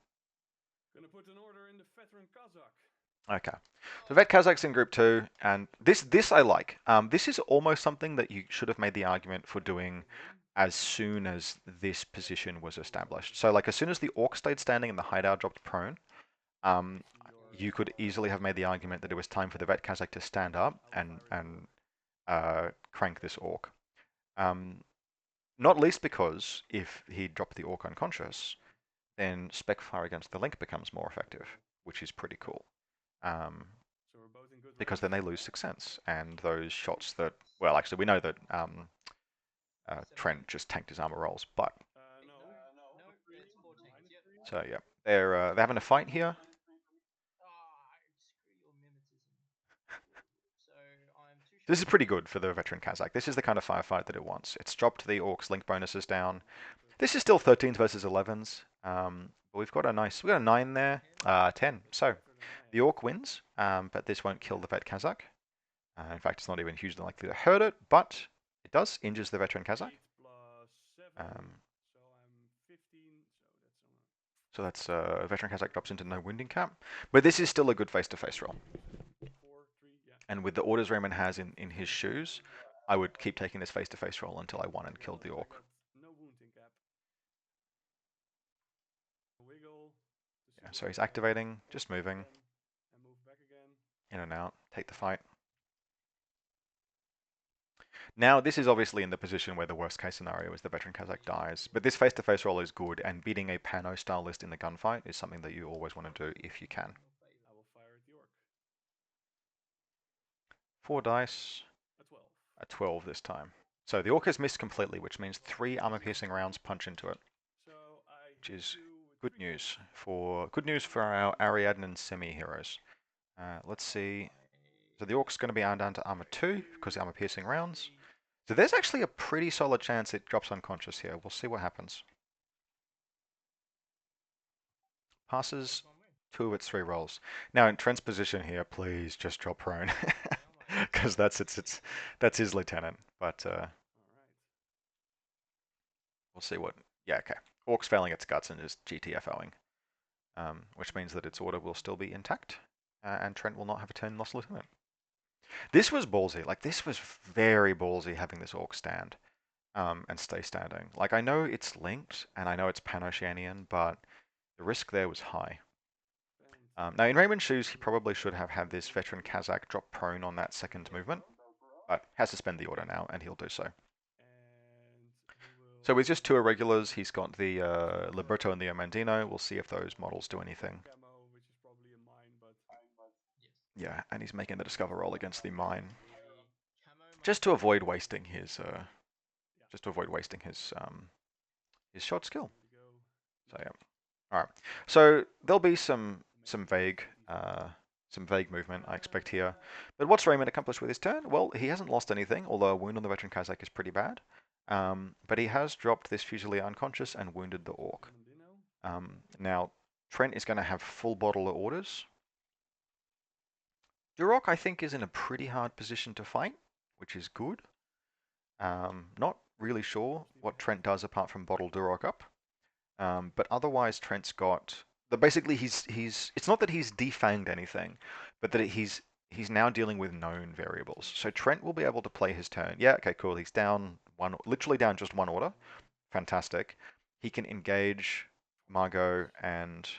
Gonna put an order in the veteran Kazakh. Okay. So Vet Kazakh's in group 2, and this I like. This is almost something that you should have made the argument for doing as soon as this position was established. So like as soon as the Orc stayed standing and the hideout dropped prone, you could easily have made the argument that it was time for the Vet Kazakh to stand up and crank this Orc. Not least because if he dropped the Orc unconscious, then Spec Fire against the Link becomes more effective, which is pretty cool. Um, So we're both in good because range. then they lose 6 sense, and those shots that, well, actually we know that Trent just tanked his armor rolls, but No. No, it's 14. Yep. so yeah, they're having a fight here. Ah, screw your mimetism. So I'm two This is shots pretty away. good for the veteran Kazakh. This is the kind of firefight that it wants. It's dropped the Orcs link bonuses down. This is still 13s versus 11s. But we've got a 9 there, 10. So Better than I the am. Orc wins, but this won't kill the vet Kazakh. In fact, it's not even hugely likely to hurt it, but it does injures the veteran Kazakh. 8 plus 7. Um, So I'm 15. so that's veteran Kazakh drops into no wounding cap, but this is still a good face-to-face roll. 4, 3. Yeah. And with the orders Raymond has in his shoes, I would keep taking this face-to-face roll until I won and killed the Well, I orc. got no wounding cap. Wiggle to see Yeah, if so I he's can activating, walk just back moving again and move back again. in and out, take the fight. Now, this is obviously in the position where the worst case scenario is the veteran Kazakh dies, but this face-to-face roll is good, and beating a Pano style list in the gunfight is something that you always want to do if you can. I will fire at the orc. 4 dice, A 12. a 12 this time. So the orc has missed completely, which means 3 armor-piercing rounds punch into it, So I which hit is you with good 3 news points. for our Ariadna and semi-heroes. Let's see. So the orc's going to be down to armor 2 because the armor-piercing rounds. So there's actually a pretty solid chance it drops unconscious here. We'll see what happens. Passes 2 of its 3 rolls. Now in Trent's position here, please just drop prone, because that's his lieutenant. But Alright. we'll see what. Yeah, okay. Orc's failing its guts and just GTFOing, which means that its order will still be intact, and Trent will not have a turn lost lieutenant. This was ballsy. Like this was very ballsy having this orc stand, and stay standing. Like I know it's linked and I know it's Pan-Oceanian, but the risk there was high. Now, in Raymond's shoes, he probably should have had this veteran Kazakh drop prone on that second movement, but has to spend the order now, and he'll do so. And he will So with just 2 irregulars, he's got the Liberto and the Amandino. We'll see if those models do double anything. camo, which is probably a mine, but Yes. Yeah, and he's making the Discover roll against the mine, The camo just makes to it avoid easier. wasting his, yeah. just to avoid wasting his shot skill. Here we go. So yeah. All right. So there'll be some vague movement I expect here. But what's Raymond accomplished with his turn? Well, he hasn't lost anything, although a wound on the veteran Kazakh is pretty bad. But he has dropped this Fusilier unconscious and wounded the orc. Now, Trent is going to have full bottle of orders. Duroc, I think, is in a pretty hard position to fight, which is good. Not really sure what Trent does apart from bottle Duroc up. But otherwise, Trent's got. But basically, he's. It's not that he's defanged anything, but that he's now dealing with known variables. So Trent will be able to play his turn. Yeah, okay, cool. He's down one, literally down just 1 order. Fantastic. He can engage Margot and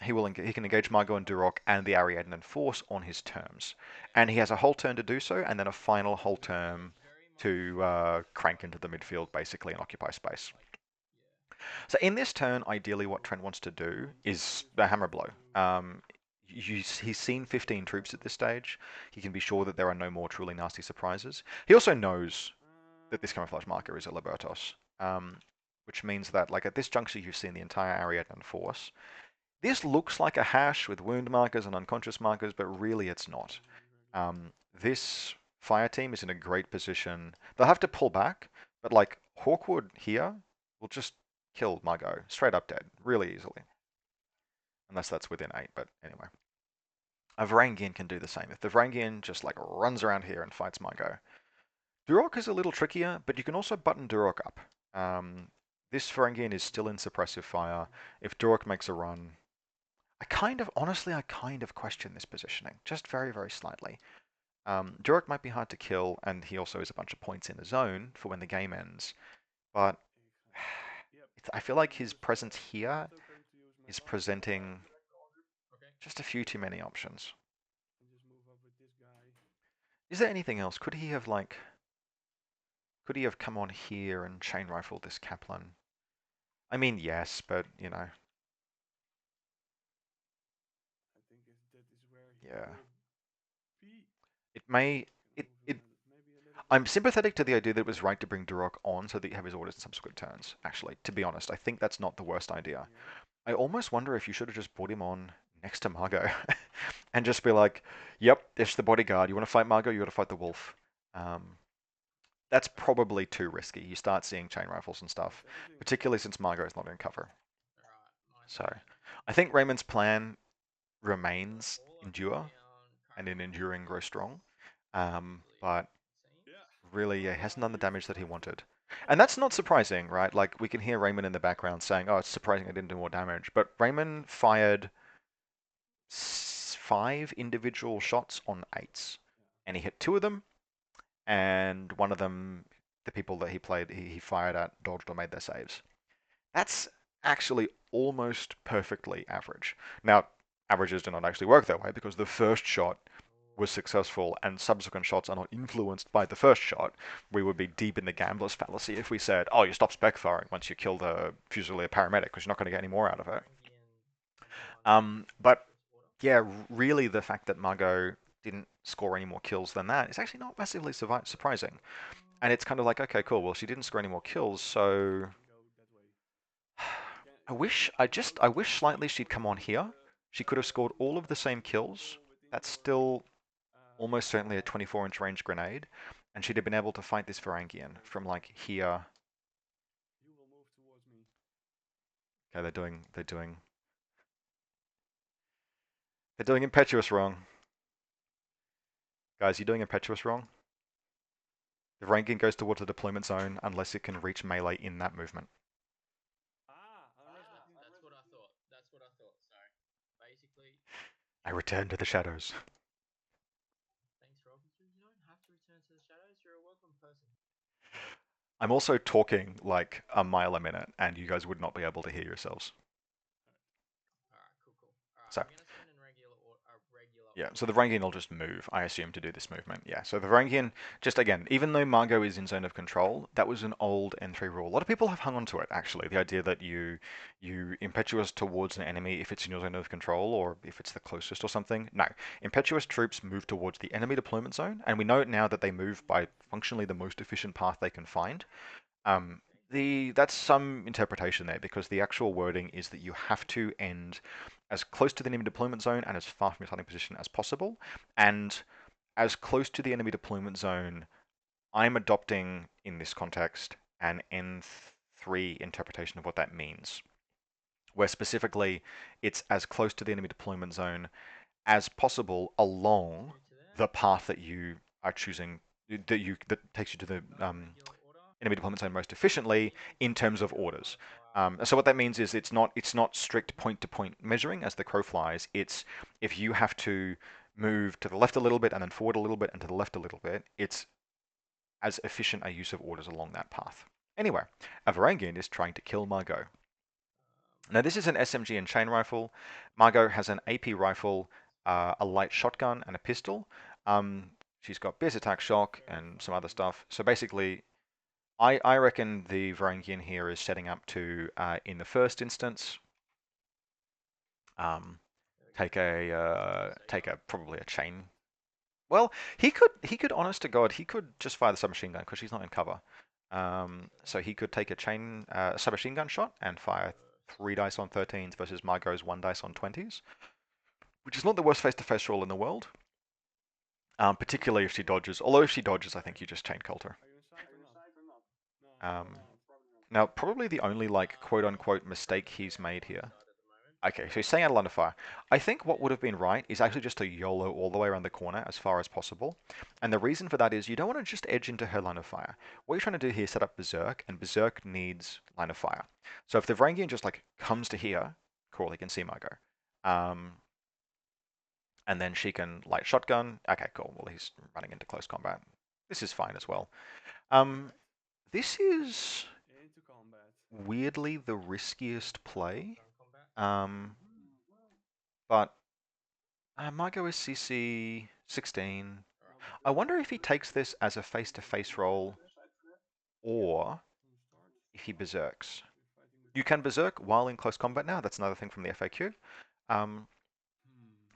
he can engage Margot and Duroc and the Ariadne force on his terms, and he has a whole turn to do so, and then a final whole turn to crank into the midfield basically and occupy space. So in this turn, ideally what Trent wants to do is the hammer blow. He's seen 15 troops at this stage. He can be sure that there are no more truly nasty surprises. He also knows that this camouflage marker is a Libertos, which means that like at this juncture you've seen the entire Ariadne force. This looks like a hash with wound markers and unconscious markers, but really it's not. This fire team is in a great position. They'll have to pull back, but like Hawkwood here will just kill Margot straight up dead really easily. Unless that's within 8, but anyway. A Varangian can do the same. If the Varangian just like runs around here and fights Margot. Duroc is a little trickier, but you can also button Duroc up. This Varangian is still in suppressive fire. If Duroc makes a run, honestly, I kind of question this positioning, just very, very slightly. Duroc might be hard to kill, and he also has a bunch of points in the zone for when the game ends. But I feel like his presence here is presenting just a few too many options. Is there anything else? Could he have come on here and chain rifled this Kaplan? I mean, yes, but you know. I think if that is where he Yeah. will be. It may. Maybe a little I'm sympathetic to the idea that it was right to bring Duroc on so that you have his orders in subsequent turns, actually, to be honest. I think that's not the worst idea. I almost wonder if you should have just brought him on next to Margot and just be like, yep, it's the bodyguard. You want to fight Margot, you got to fight the wolf. That's probably too risky. You start seeing chain rifles and stuff, particularly since Margot is not in cover. So I think Raymond's plan remains endure and in enduring grow strong. But really, yeah, he hasn't done the damage that he wanted. And that's not surprising, right? Like, we can hear Raymond in the background saying, oh, it's surprising I didn't do more damage. But Raymond fired 5 individual shots on 8s, and he hit 2 of them, and one of them, the people that he fired at dodged or made their saves. That's actually almost perfectly average. Now, averages do not actually work that way because the first shot was successful and subsequent shots are not influenced by the first shot. We would be deep in the gambler's fallacy if we said, oh, you stop spec firing once you kill the Fusilier paramedic because you're not going to get any more out of it. But yeah, really the fact that Margot didn't score any more kills than that is actually not massively surprising. And it's kind of like, okay, cool, well, she didn't score any more kills, so I wish slightly she'd come on here. She could have scored all of the same kills. That's still almost certainly a 24-inch range grenade, and she'd have been able to fight this Varangian from like here. You will move towards me. Okay, they're doing impetuous wrong. Guys, you're doing impetuous wrong. The Varangian goes towards the deployment zone unless it can reach melee in that movement. Unless we can. That's what I thought. That's what I thought. So, basically, I return to the shadows. thanks, Rob. You don't have to return to the shadows. You're a welcome person. I'm also talking like a mile a minute, and you guys would not be able to hear yourselves. Alright, cool. Alright, So, I'm gonna send in regular yeah, so order. the Varangian will just move, I assume, to do this movement. Yeah, so the Varangian, just again, even though Margot is in zone of control, that was an old N3 rule. A lot of people have hung on to it, actually. The idea that you impetuous towards an enemy if it's in your zone of control or if it's the closest or something. No, impetuous troops move towards the enemy deployment zone, and we know now that they move by functionally the most efficient path they can find. Um, that's some interpretation there because the actual wording is that you have to end as close to the enemy deployment zone and as far from your starting position as possible. And as close to the enemy deployment zone, I'm adopting in this context an N3 interpretation of what that means, where specifically it's as close to the enemy deployment zone as possible along the path that you are choosing that takes you to the enemy deployment zone most efficiently in terms of orders. So what that means is it's not strict point-to-point measuring as the crow flies. It's if you have to move to the left a little bit and then forward a little bit and to the left a little bit, it's as efficient a use of orders along that path. Anyway, a Varangian is trying to kill Margot. Now this is an SMG and chain rifle. Margot has an AP rifle, a light shotgun, and a pistol. She's got Bear's attack shock and some other stuff. So basically, I reckon the Varangian here is setting up to, in the first instance, take a probably a chain. Well, he could honest to God, he could just fire the submachine gun because she's not in cover. So he could take a chain submachine gun shot and fire 3 dice on 13s versus Margot's 1 dice on 20s, which is not the worst face-to-face roll in the world. Particularly if she dodges. Although if she dodges, I think you just chain cult her. Are you inside or not? No, Um, probably not. Now, probably the only like quote-unquote mistake he's made here. Okay, so he's saying out of line of fire. I think what would have been right is actually just to YOLO all the way around the corner as far as possible. And the reason for that is you don't want to just edge into her line of fire. What you're trying to do here is set up Berserk, and Berserk needs line of fire. So if the Varangian just like comes to here, cool, he can see Margot. And then she can light shotgun. Okay, cool. Well, he's running into close combat. This is fine as well. Alright. This is Into combat. weirdly the riskiest play. Combat. But Margot is CC 16. I wonder if he takes this as a face-to-face roll or if he berserks. You can berserk while in close combat now. That's another thing from the FAQ.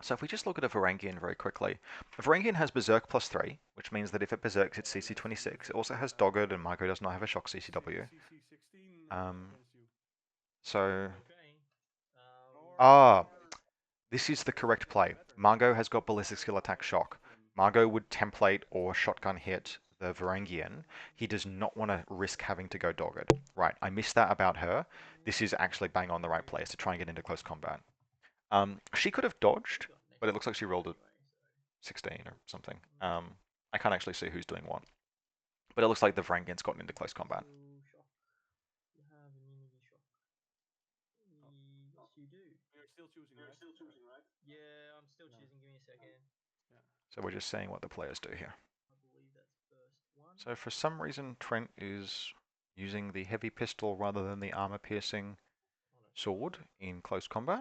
So if we just look at a Varangian very quickly, a Varangian has berserk +3, which means that if it berserks, it's CC 26. It also has dogged, and Margot does not have a shock CCW. CC 16 Um, against you. So Okay. ah, this is the correct play. Margot has got ballistic skill attack shock. Margot would template or shotgun hit the Varangian. He does not want to risk having to go dogged. Right, I missed that about her. This is actually bang on the right place to try and get into close combat. She could have dodged, but it looks like she rolled a 16 or something. I can't actually see who's doing what. But it looks like the Varangian's gotten into close combat. You have immunity shock. Yes, you do. You're still choosing, right? Yeah, I'm still choosing. Give me So we're just seeing what the players do here. I believe that's first one. So for some reason, Trent is using the heavy pistol rather than the armor-piercing sword in close combat, I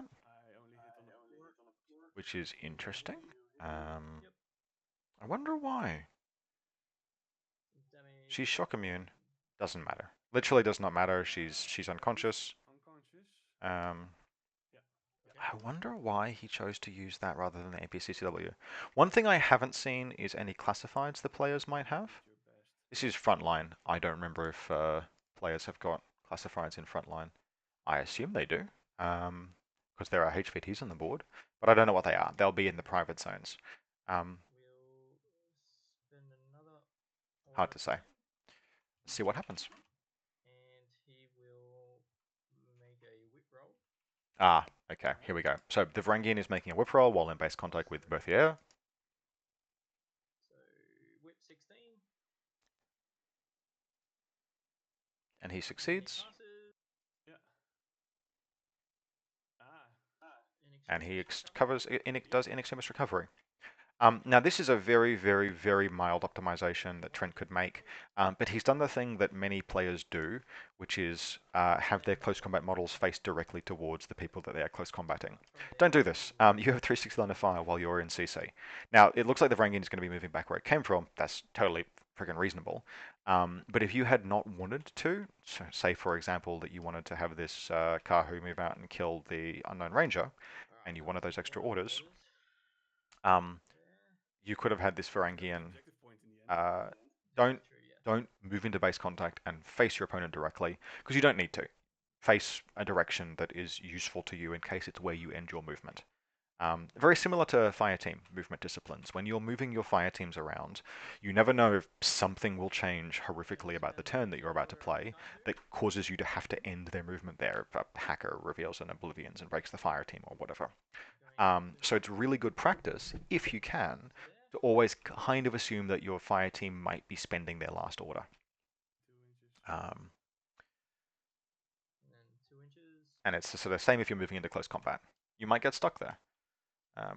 only hit on the port. which is interesting. Yep. I wonder why. Damage. She's shock immune. Doesn't matter. Literally does not matter. She's unconscious. Unconscious. Um, Yeah. Okay. I wonder why he chose to use that rather than the APCCW. One thing I haven't seen is any classifieds the players might have. Did your best. This is Frontline. I don't remember if players have got classifieds in Frontline. I assume they do, because there are HVTs on the board, but I don't know what they are. They'll be in the private zones. We'll spend another Hard order to say. again, Let's see what happens. and he will make a whip roll. Ah, okay, here we go. So the Varangian is making a whip roll while in base contact with Berthier, So whip 16, and he and he succeeds, passes. Yeah. Ah. and he Inextinguished covers, does inextinguished recovery. Now this is a very, very, very mild optimization that Trent could make, but he's done the thing that many players do, which is have their close combat models face directly towards the people that they are close combating. Don't do this. You have 360 line of fire while you're in CC. Now, it looks like the Varangian is going to be moving back where it came from. That's totally freaking reasonable. But if you had not wanted to, so say for example that you wanted to have this Kahu move out and kill the Unknown Ranger, and you wanted those extra orders, you could have had this Got the Varangian objective point in the end. don't True, yeah. don't move into base contact and face your opponent directly, because you don't need to. Face a direction that is useful to you in case it's where you end your movement. Very similar to fire team movement disciplines. When you're moving your fire teams around, you never know if something will change horrifically about the turn that you're about to play that causes you to have to end their movement there. If a hacker reveals an Oblivions and breaks the fire team or whatever. So it's really good practice, if you can, to always kind of assume that your fire team might be spending their last order. 2 inches. Um, And then 2 inches. and it's the sort of same if you're moving into close combat. You might get stuck there.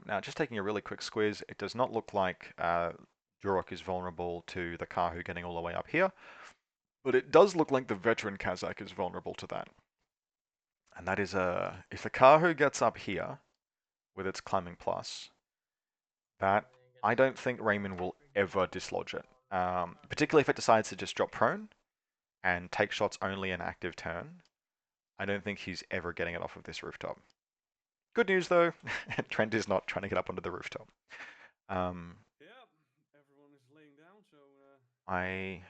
Now, just taking a really quick squiz, it does not look like Durok is vulnerable to the Kahu getting all the way up here, but it does look like the veteran Kazakh is vulnerable to that. And that is if the Kahu gets up here with its climbing plus, that I don't think Raymond will ever dislodge it. Particularly if it decides to just drop prone and take shots only in active turn. I don't think he's ever getting it off of this rooftop. Good news though, Trent is not trying to get up onto the rooftop. Yeah, everyone is laying down, so I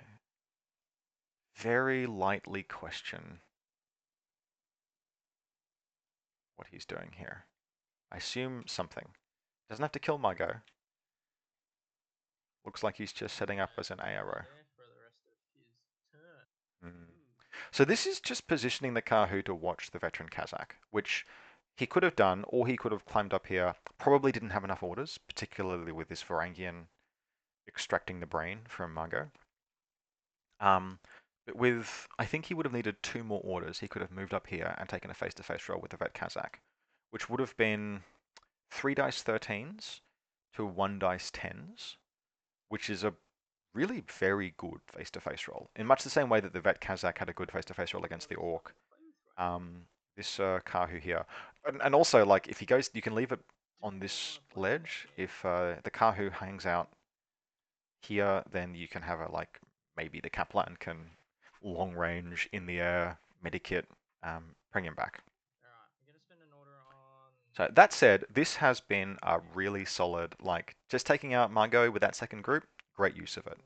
very lightly question what he's doing here. I assume something. Doesn't have to kill Margot. Looks like he's just setting up as an ARO. For the rest of his turn. So this is just positioning the Kahu to watch the veteran Kazakh, which he could have done, or he could have climbed up here. Probably didn't have enough orders, particularly with this Varangian extracting the brain from Margot. But with, I think he would have needed 2 more orders. He could have moved up here and taken a face-to-face roll with the vet Kazakh, which would have been 3 dice 13s to 1 dice 10s, which is a really very good face-to-face roll. In much the same way that the vet Kazakh had a good face-to-face roll against the Orc. This Kahu here. And also, like, if he goes, you can leave it on this ledge. If the Kahu hangs out here, then you can have a, like, maybe the Kaplan can long range in the air, medikit, bring him back. Alright, I'm gonna spend an order on. So that said, this has been a really solid, like, just taking out Margot with that second group, great use of it.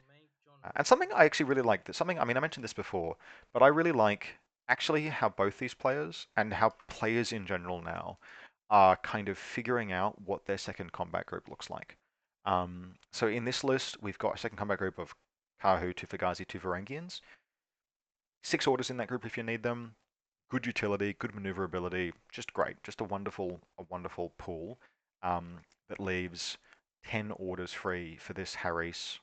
And something I actually really like, something, I mean, I mentioned this before, but I really like actually how both these players and how players in general now are kind of figuring out what their second combat group looks like. So in this list, we've got a second combat group of Kahu, 2 Fugazi, 2 Varangians. 6 orders in that group if you need them. Good utility, good maneuverability, just great. Just a wonderful pool that leaves 10 orders free for this Harris.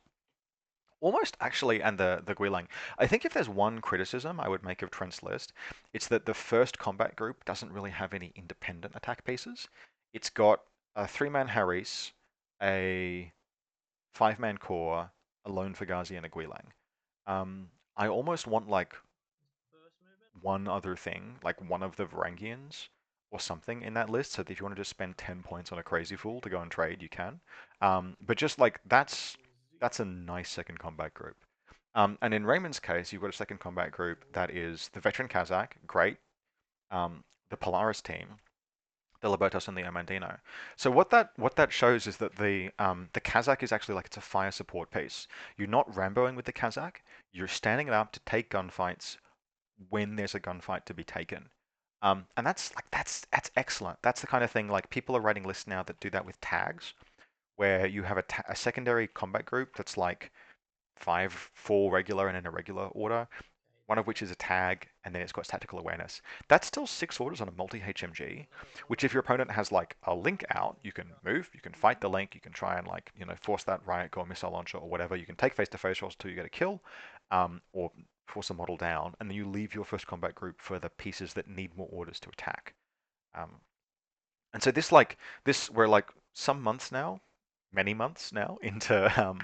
Almost actually, and the Guilang. I think if there's one criticism I would make of Trent's list, it's that the first combat group doesn't really have any independent attack pieces. It's got a 3-man Harris, a 5-man core, a lone Fugazi, and a Guilang. I almost want like First movement. one other thing, like one of the Varangians or something in that list, so that if you want to just spend 10 points on a Crazy Fool to go and trade, you can. But just like that's a nice second combat group. And in Raymond's case, you've got a second combat group that is the veteran Kazakh, great, the Polaris team, the Libertos and the Amandino. So what that shows is that the Kazakh is actually like it's a fire support piece. You're not Ramboing with the Kazakh. You're standing up to take gunfights when there's a gunfight to be taken. And that's excellent. That's the kind of thing like people are writing lists now that do that with tags, where you have a secondary combat group that's like 4 regular and an irregular order, Okay, one of which is a tag, and then it's got tactical awareness. That's still 6 orders on a multi-HMG, which if your opponent has like a link out, you can move, you can fight the link, you can try and like, force that riot core missile launcher or whatever. You can take face-to-face rolls until you get a kill, or force a model down, and then you leave your first combat group for the pieces that need more orders to attack. Um, and so we're like some months now, many months now into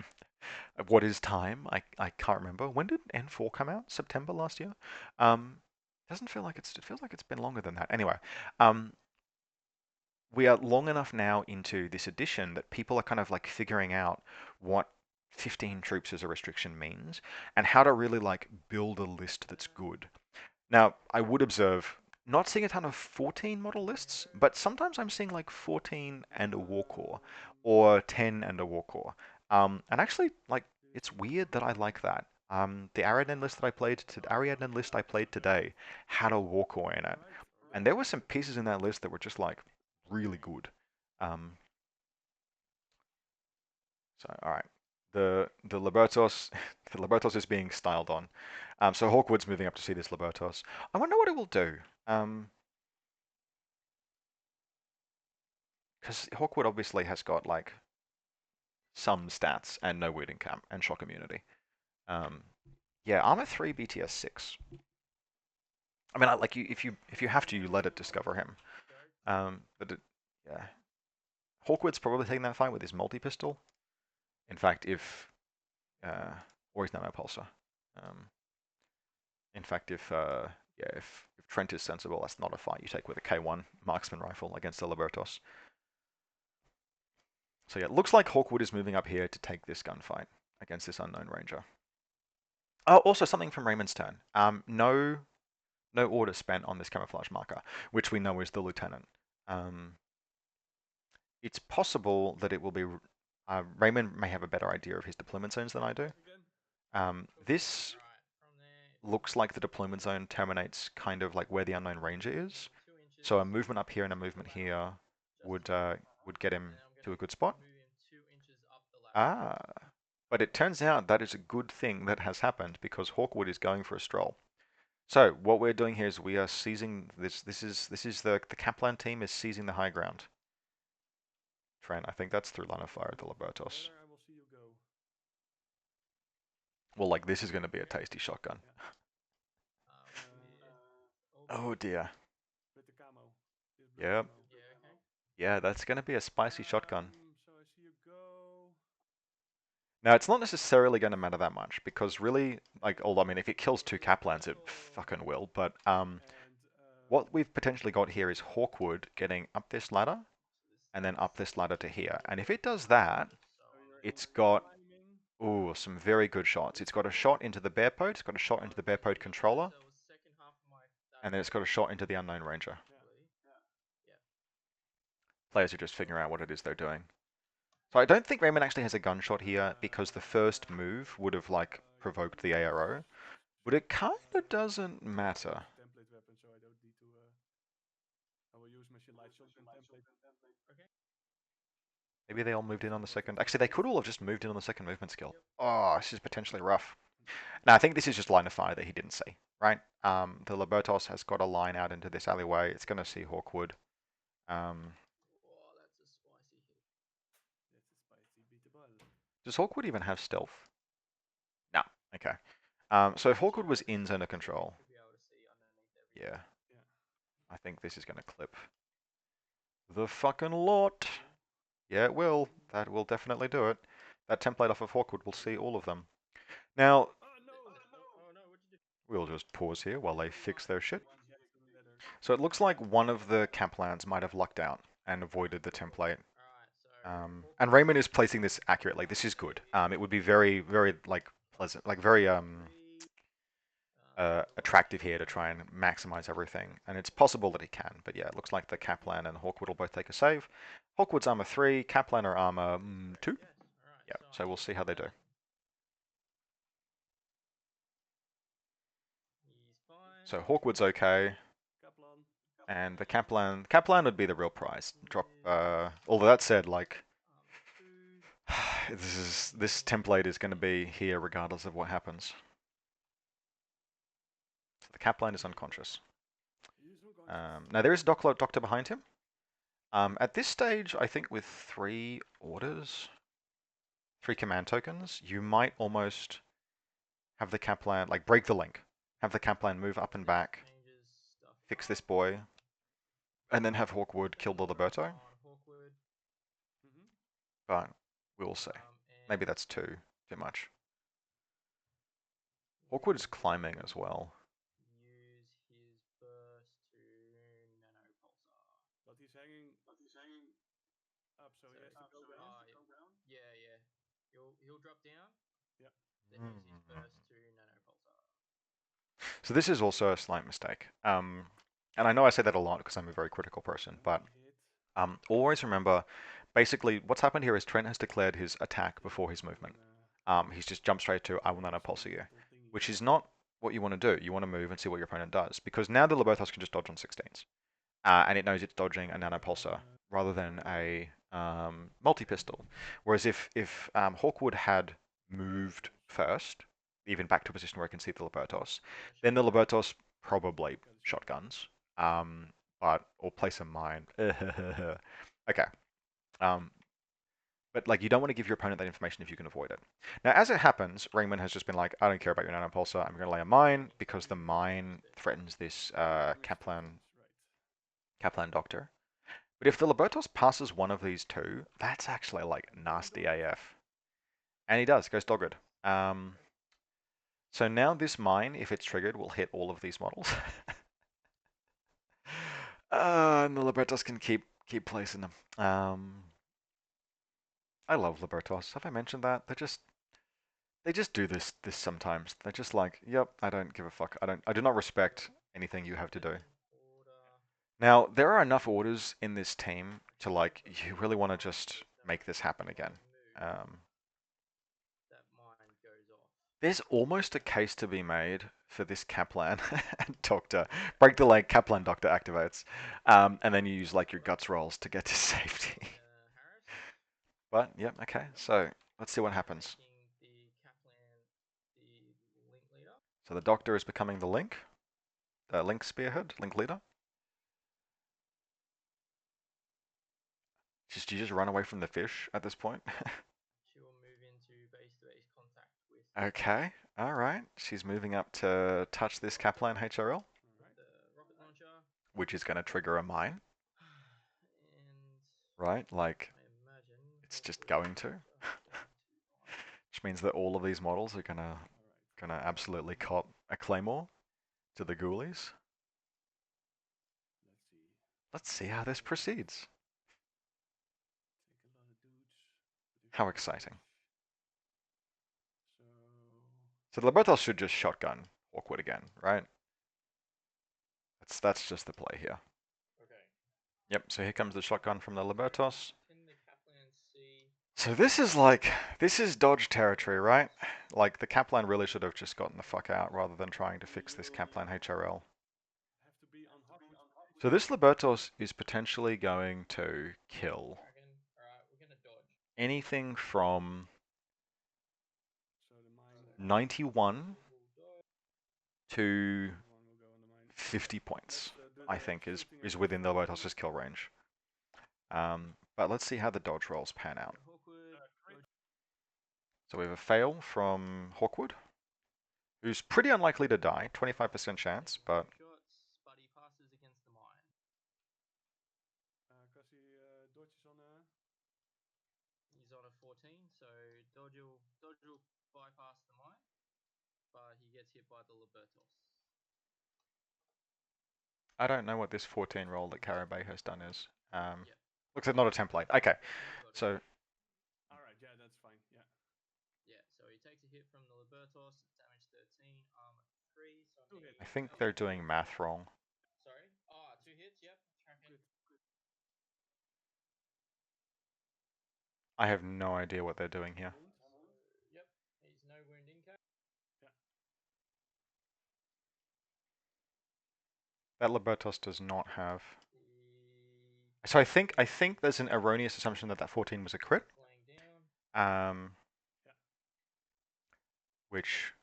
what is time? I can't remember. When did N4 come out? September last year? Doesn't feel like it feels like it's been longer than that. Anyway, um, we are long enough now into this edition that people are kind of like figuring out what 15 troops as a restriction means and how to really like build a list that's good. Now, I would observe not seeing a ton of 14 model lists, but sometimes I'm seeing like 14 and a war core, or 10 and a war core. And actually, like, it's weird that I like that. The Ariadne list I played today had a war core in it, Right? Or and there were some pieces in that list that were just like really good. Um, so, all right, the Libertos, the Libertos is being styled on. So Hawkwood's moving up to see this Libertos. I wonder what it will do. Because Hawkwood obviously has got like some stats and no wounding camp and shock immunity. Um, yeah, armor 3, BTS 6. I mean, like if you have to, you let it discover him. But yeah, Hawkwood's probably taking that fight with his multi pistol. In fact, if or his nano pulsar. Um, in fact, if Trent is sensible, that's not a fight you take with a K1 marksman rifle against the Libertos. So yeah, it looks like Hawkwood is moving up here to take this gunfight against this unknown ranger. Oh, also something from Raymond's turn. No order spent on this camouflage marker, which we know is the lieutenant. Um, it's possible that it will be. Raymond may have a better idea of his deployment zones than I do. again? This right. From there, looks like the deployment zone terminates kind of like where the unknown ranger is. 2 inches. So a movement up here and a movement ladder, here just would to the front, would get and him then I'm to a gonna good spot. move him 2 inches up the ladder. Ah, but it turns out that is a good thing that has happened because Hawkwood is going for a stroll. So what we're doing here is we are seizing this. This is the Kaplan team is seizing the high ground. Trent, I think that's through line of fire at the Libertos. Where I will see you go. Well, like this is going to be a tasty shotgun. With Oh dear. With the camo. This blue Yep. camo. yeah, okay. Yeah, that's going to be a spicy shotgun. So I see you go. Now, it's not necessarily going to matter that much because really, like, although I mean, if it kills 2 Kaplans, it fucking will. But And what we've potentially got here is Hawkwood getting up this ladder So and then up this ladder to here. And if it does so that, it's got climbing. ooh some very good shots. It's got a shot into the bear pod, it's got a shot into the bear pod controller, So second half of my and then it's got a shot into the unknown ranger. Yeah. Players are just figuring out what it is they're doing. So I don't think Raymond actually has a gunshot here because the first move would have like provoked the ARO, but it kind of doesn't matter. Template weapon, so I don't need to. I will use machine light shotgun template. Okay. Maybe they all moved in on the second. Actually, they could all have just moved in on the second movement skill. Oh, this is potentially rough. Now, I think this is just line of fire that he didn't see, right? The Libertos has got a line out into this alleyway. It's going to see Hawkwood. Um, Oh, that's a spicy hit. That's a spicy beatable. does Hawkwood even have stealth? No. Okay. So if Hawkwood was in zone of control, To be able to see underneath everything. yeah, Yeah. I think this is going to clip the fucking lot. Yeah, it will. That will definitely do it. that template off of Hawkwood will see all of them. Now, Oh no! Oh no, what'd you do? we'll just pause here while they fix their shit. One gets to the letter. So it looks like one of the Kaplans might have lucked out and avoided the template. Alright, so And Raymond is placing this accurately. This is good. It would be very, very like pleasant, like very attractive here to try and maximize everything. And it's possible that he can, but yeah, it looks like the Kaplan and Hawkwood will both take a save. Hawkwood's armor 3, Kaplan are armor 2. yes. Alright, Yeah, so so we'll see how they do. He's fine. So Hawkwood's okay, Kaplan. and the Kaplan would be the real prize. Drop. Although that said, like Two. this template is going to be here regardless of what happens. So the Kaplan is unconscious. He's unconscious. Now there is a doctor behind him. At this stage, I think with 3 orders, 3 command tokens, you might almost have the Kaplan, like break the link. Have the Kaplan move up and back, Changes stuff fix up. this boy, and then have Hawkwood kill the Liberto. On Hawkwood. Mm-hmm. But we will see. Maybe And that's too much. Hawkwood is climbing as well. use his burst to nanopulsar. But he's hanging up, so he has to go down. Yeah. He'll drop down. Yeah. Then use his burst to nanopulsar. So this is also a slight mistake. And I know I say that a lot because I'm a very critical person, but Hit. always remember, basically what's happened here is Trent has declared his attack before his movement. He's just jumped straight to I will nanopulsar you, which is not what you want to do. You want to move and see what your opponent does, because now the Libertos can just dodge on 16s. And it knows it's dodging a nanopulsar rather than a multi-pistol. Whereas if Hawkwood had moved first, even back to a position where I can see the Libertos, then the Libertos probably shotguns, or place a mine. Okay. But like, you don't want to give your opponent that information if you can avoid it. Now, as it happens, Raymond has just been like, I don't care about your nanopulsar. I'm going to lay a mine because the mine threatens this Kaplan doctor. But if the Libertos passes one of these 2, that's actually like nasty AF. And he does, goes dogged. So now this mine, if it's triggered, will hit all of these models. And the Libertos can keep placing them. I love Libertos. Have I mentioned that? They just do this sometimes. They're just like, yep, I don't give a fuck. I do not respect anything you have to do. Now, there are enough orders in this team to like, you really want to just make this happen again. That mine goes off. There's almost a case to be made for this Kaplan doctor. Break the leg, Kaplan doctor activates. And then you use like your guts rolls to get to safety. Harris. But, yep, okay. So, let's see what happens. The Kaplan, the link leader. So the doctor is becoming the link spearhead, link leader. You just run away from the fish at this point. She will move into base-to-base contact with. Okay, all right. She's moving up to touch this Kaplan HRL, The rocket launcher. which is going to trigger a mine, And right? Like, I imagine it's just going to. Which means that all of these models are gonna absolutely cop a claymore to the ghoulies. Let's see how this proceeds. How exciting. So the Libertos should just shotgun Hawkwood again, right? That's just the play here. Okay. Yep, so here comes the shotgun from the Libertos. Can the Kaplan see? So this is dodge territory, right? Like, the Kaplan really should have just gotten the fuck out rather than trying to fix this Kaplan HRL. Have to be on Hawkwood's position. So this Libertos is potentially going to kill Alright, we're gonna dodge. anything from So the mine 91 to one will go on the mine. 50 points, Let's do I the think, is shooting within the against Libertos' kill range. But let's see how the dodge rolls pan out. Hawkwood. So we have a fail from Hawkwood, who's pretty unlikely to die, 25% chance, but Shots, but he passes against the mine. Because he dodges on a. He's on a 14, so bypass the mine, but he gets hit by the Libertos. I don't know what this 14 roll that Karabay has done is. Yep. Looks like not a template. Okay, Got so it. All right, yeah, that's fine. Yeah. Yeah, so he takes a hit from the Libertos, damage 13, armor 3. So Two I hits. I think they're doing math wrong. Sorry. Oh, 2 hits. Yep. Tracking. Good. I have no idea what they're doing here. Wound. So, yep. He's no wound in case. Yeah. That Libertos does not have. The So I think there's an erroneous assumption that 14 was a crit, laying down. Yeah. which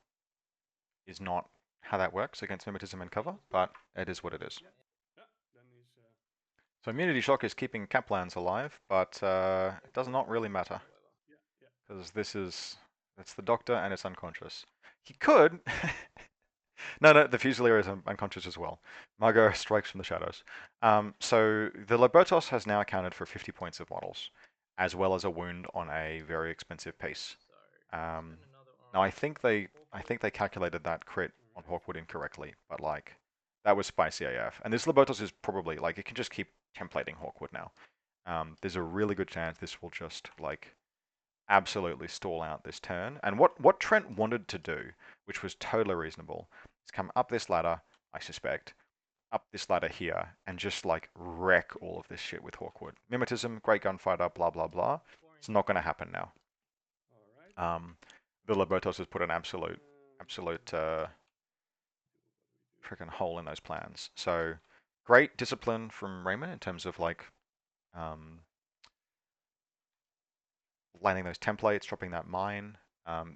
is not how that works against mimetism and cover, but it is what it is. Yeah. Yeah. Then he's. So immunity shock is keeping Kaplans alive, but it does not really matter However. Yeah. Yeah. because that's the doctor and it's unconscious. He could. No, the Fusilier is unconscious as well. Margot strikes from the shadows. So the Libertos has now accounted for 50 points of models, as well as a wound on a very expensive piece. So Um, spend another Now orange. I think they calculated that crit on All right. Hawkwood incorrectly, but like that was spicy AF. And this Libertos is probably like it can just keep templating Hawkwood now. There's a really good chance this will just like absolutely stall out this turn. And what Trent wanted to do, which was totally reasonable, is come up this ladder, I suspect, up this ladder here, and just like wreck all of this shit with Hawkwood. Mimetism, great gunfighter, blah blah blah. It's not going to happen now. All right. The Libertos has put an absolute Do freaking hole in those plans. So great discipline from Raymond in terms of like landing those templates, dropping that mine.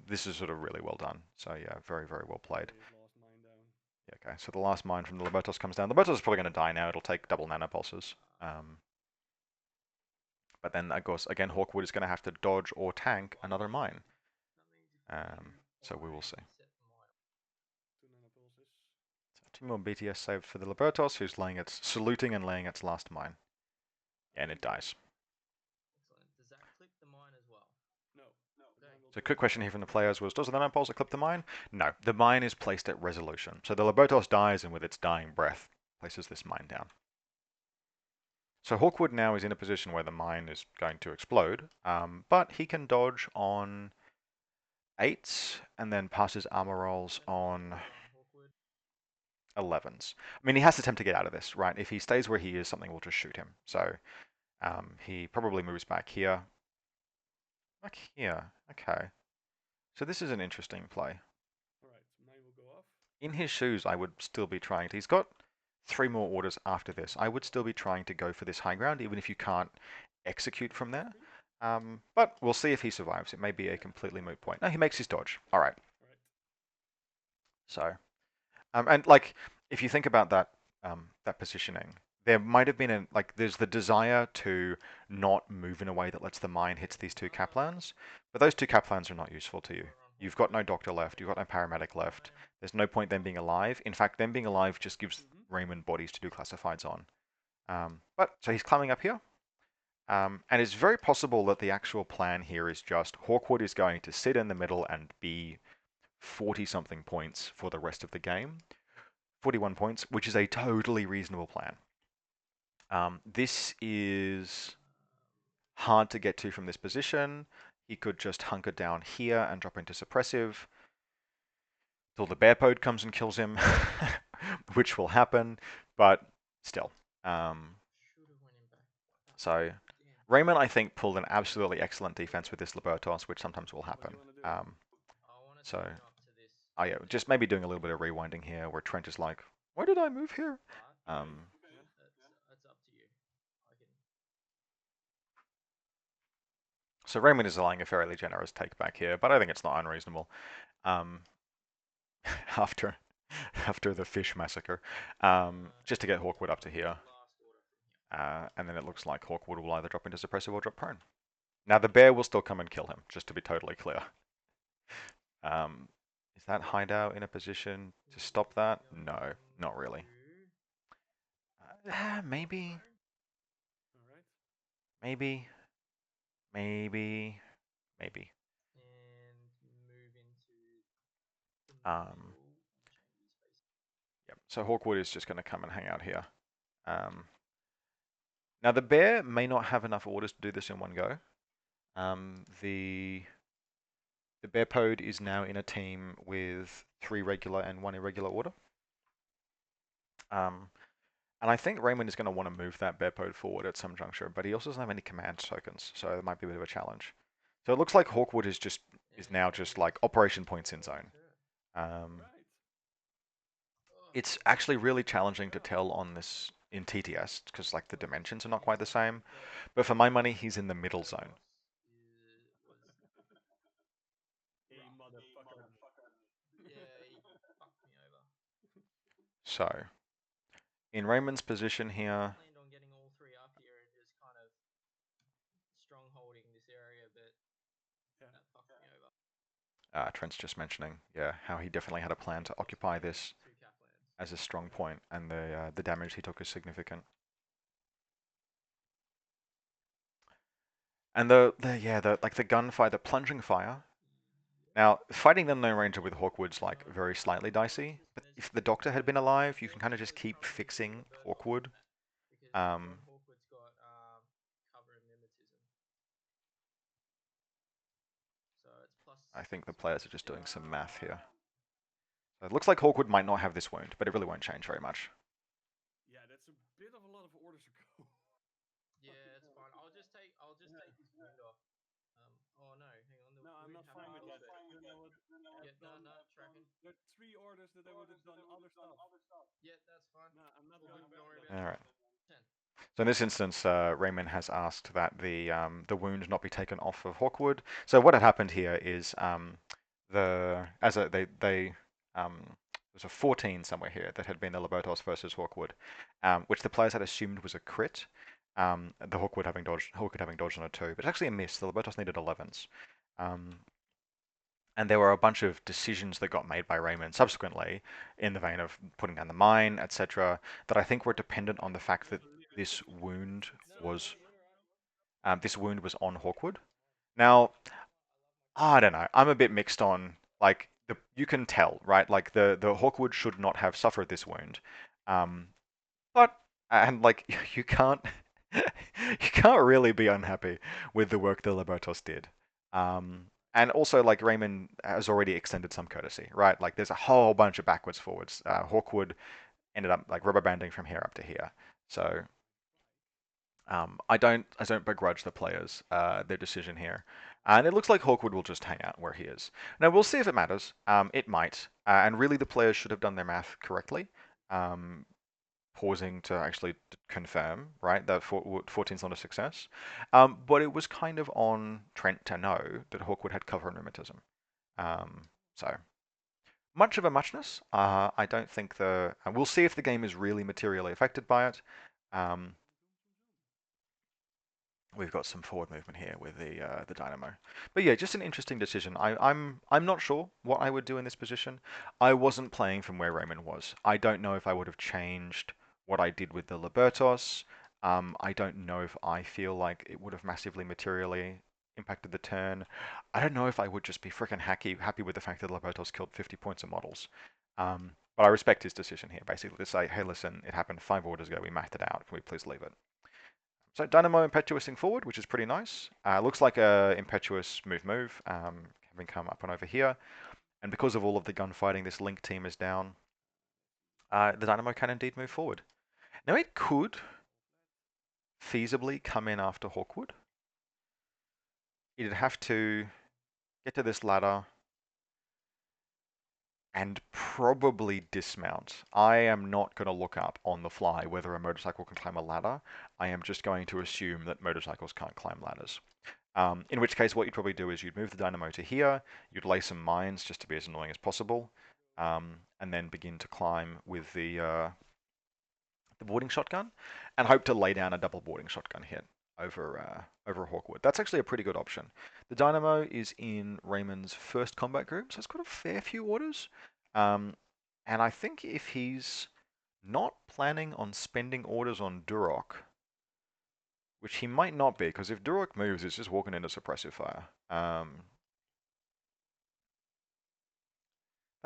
This is sort of really well done. So yeah, very, very well played. his last mine down. Yeah, okay, so the last mine from the Libertos comes down. The Libertos is probably going to die now. It'll take double nanopulses. But then, of course, again, Hawkwood is going to have to dodge or tank another mine. So we will see. 2 nanopulses. So 2 more BTS saved for the Libertos, who's saluting and laying its last mine. And it dies. Excellent. Does that clip the mine as well? No. No. Okay. So a quick question here from the players was, does the nanopulse clip the mine? No, the mine is placed at resolution. So the Libertos dies and with its dying breath places this mine down. So Hawkwood now is in a position where the mine is going to explode, but he can dodge on 8s and then pass his armor rolls on 11s. I mean, he has to attempt to get out of this, right? If he stays where he is, something will just shoot him. So he probably moves back here. Back here, okay. So this is an interesting play. All right. Mine will go off. In his shoes, I would still be trying to. He's got 3 more orders after this. I would still be trying to go for this high ground, even if you can't execute from there. But we'll see if he survives. It may be a completely moot point. No, he makes his dodge. All right. All right. So, and like, if you think about that, that positioning, there might have been there's the desire to not move in a way that lets the mine hits these 2 Kaplans, but those 2 Kaplans are not useful to you. You've got no doctor left. You've got no paramedic left. There's no point them being alive. In fact, them being alive just gives Raymond bodies to do classifieds on. But so he's climbing up here. And it's very possible that the actual plan here is just Hawkwood is going to sit in the middle and be 40-something points for the rest of the game. 41 points, which is a totally reasonable plan. This is hard to get to from this position. He could just hunker down here and drop into suppressive till the bear pod comes and kills him, which will happen, but still. So Raymond, I think, pulled an absolutely excellent defense with this Libertos, which sometimes will happen. So, yeah, just maybe doing a little bit of rewinding here, where Trent is like, "Why did I move here?" That's up to you. So Raymond is allowing a fairly generous take back here, but I think it's not unreasonable. After the fish massacre, just to get Hawkwood up to here. And then it looks like Hawkwood will either drop into suppressive or drop prone. Now the bear will still come and kill him, just to be totally clear. Is that hideout in a position to stop that? No, not really. Maybe. All right. Maybe. Maybe. Maybe. And move into Um, Change his face. yep. So Hawkwood is just going to come and hang out here. Now the bear may not have enough orders to do this in one go. The bear pod is now in a team with 3 regular and 1 irregular order. And I think Raymond is going to want to move that bear pod forward at some juncture, but he also doesn't have any command tokens, so it might be a bit of a challenge. So it looks like Hawkwood is now just like operation points in zone. Right. It's actually really challenging to tell on this in TTS because like the dimensions are not quite the same. But for my money, he's in the middle zone. Was A rough. motherfucker. Yeah, he fucked me over. So in Raymond's position here, Planned on getting all 3 up here and just kind of strongholding this area, but Yeah. that fucked me over. Trent's just mentioning, yeah, how he definitely had a plan to occupy this 2 Caplands. as a strong point, and the damage he took is significant. And the gunfire, the plunging fire. Now, fighting the Lone Ranger with Hawkwood's like very slightly dicey, but if the Doctor had been alive, you can kind of just keep fixing Hawkwood. Because Um, Hawkwood's got cover and mimetism. So it's plus I think the 6. players are just doing some math here. So it looks like Hawkwood might not have this wound, but it really won't change very much. Yeah, that's a bit of a lot of orders to go. Yeah, it's fine. I'll just take this wound off. Oh no, hang on. No, I'm not fine with that. You know what? Yeah, no, tracking. There are 3 orders that I would have done other stuff. Yeah, that's fine. No, I'm not All going good. back Don't to worry that. about All it. right. 10. So in this instance, Raymond has asked that the wound not be taken off of Hawkwood. So what had happened here is there's a 14 somewhere here that had been the Lobotos versus Hawkwood, which the players had assumed was a crit. The Hawkwood having dodged on a 2, but it's actually a miss. The Lobotos needed 11s. And there were a bunch of decisions that got made by Raymond subsequently, in the vein of putting down the mine, etc., that I think were dependent on the fact that this wound was on Hawkwood. Now, I don't know. I'm a bit mixed on like you can tell, right? Like the Hawkwood should not have suffered this wound, um, but and like you can't you can't really be unhappy with the work the Libertos did. And also, like Raymond has already extended some courtesy, right? Like there's a whole bunch of backwards forwards. Hawkwood ended up like rubber banding from here up to here. So I don't begrudge the players their decision here, and it looks like Hawkwood will just hang out where he is. Now we'll see if it matters. It might, and really the players should have done their math correctly. Um, Pausing to actually confirm, right, that 14's not a success. But it was kind of on Trent to know that Hawkwood had cover and rheumatism. So much of a muchness. I don't think we'll see if the game is really materially affected by it. Um, we've got some forward movement here with the dynamo, but yeah, just an interesting decision. I'm not sure what I would do in this position. I wasn't playing from where Raymond was. I don't know if I would have changed what I did with the Libertos. I don't know if I feel like it would have massively materially impacted the turn. I don't know if I would just be freaking happy with the fact that Libertos killed 50 points of models. But I respect his decision here, basically to say, hey, listen, it happened 5 orders ago. We mathed it out. Can we please leave it? So Dynamo impetuousing forward, which is pretty nice. Looks like a impetuous move, having come up and over here. And because of all of the gunfighting, this Link team is down. The Dynamo can indeed move forward. Now it could feasibly come in after Hawkwood. It'd have to get to this ladder and probably dismount. I am not going to look up on the fly whether a motorcycle can climb a ladder. I am just going to assume that motorcycles can't climb ladders. In which case, what you'd probably do is you'd move the dynamo to here, you'd lay some mines just to be as annoying as possible, and then begin to climb with the boarding shotgun, and hope to lay down a double boarding shotgun hit over Hawkwood. That's actually a pretty good option. The dynamo is in Raymond's first combat group, so it's got a fair few orders. And I think if he's not planning on spending orders on Durok, which he might not be, because if Durok moves, it's just walking into suppressive fire.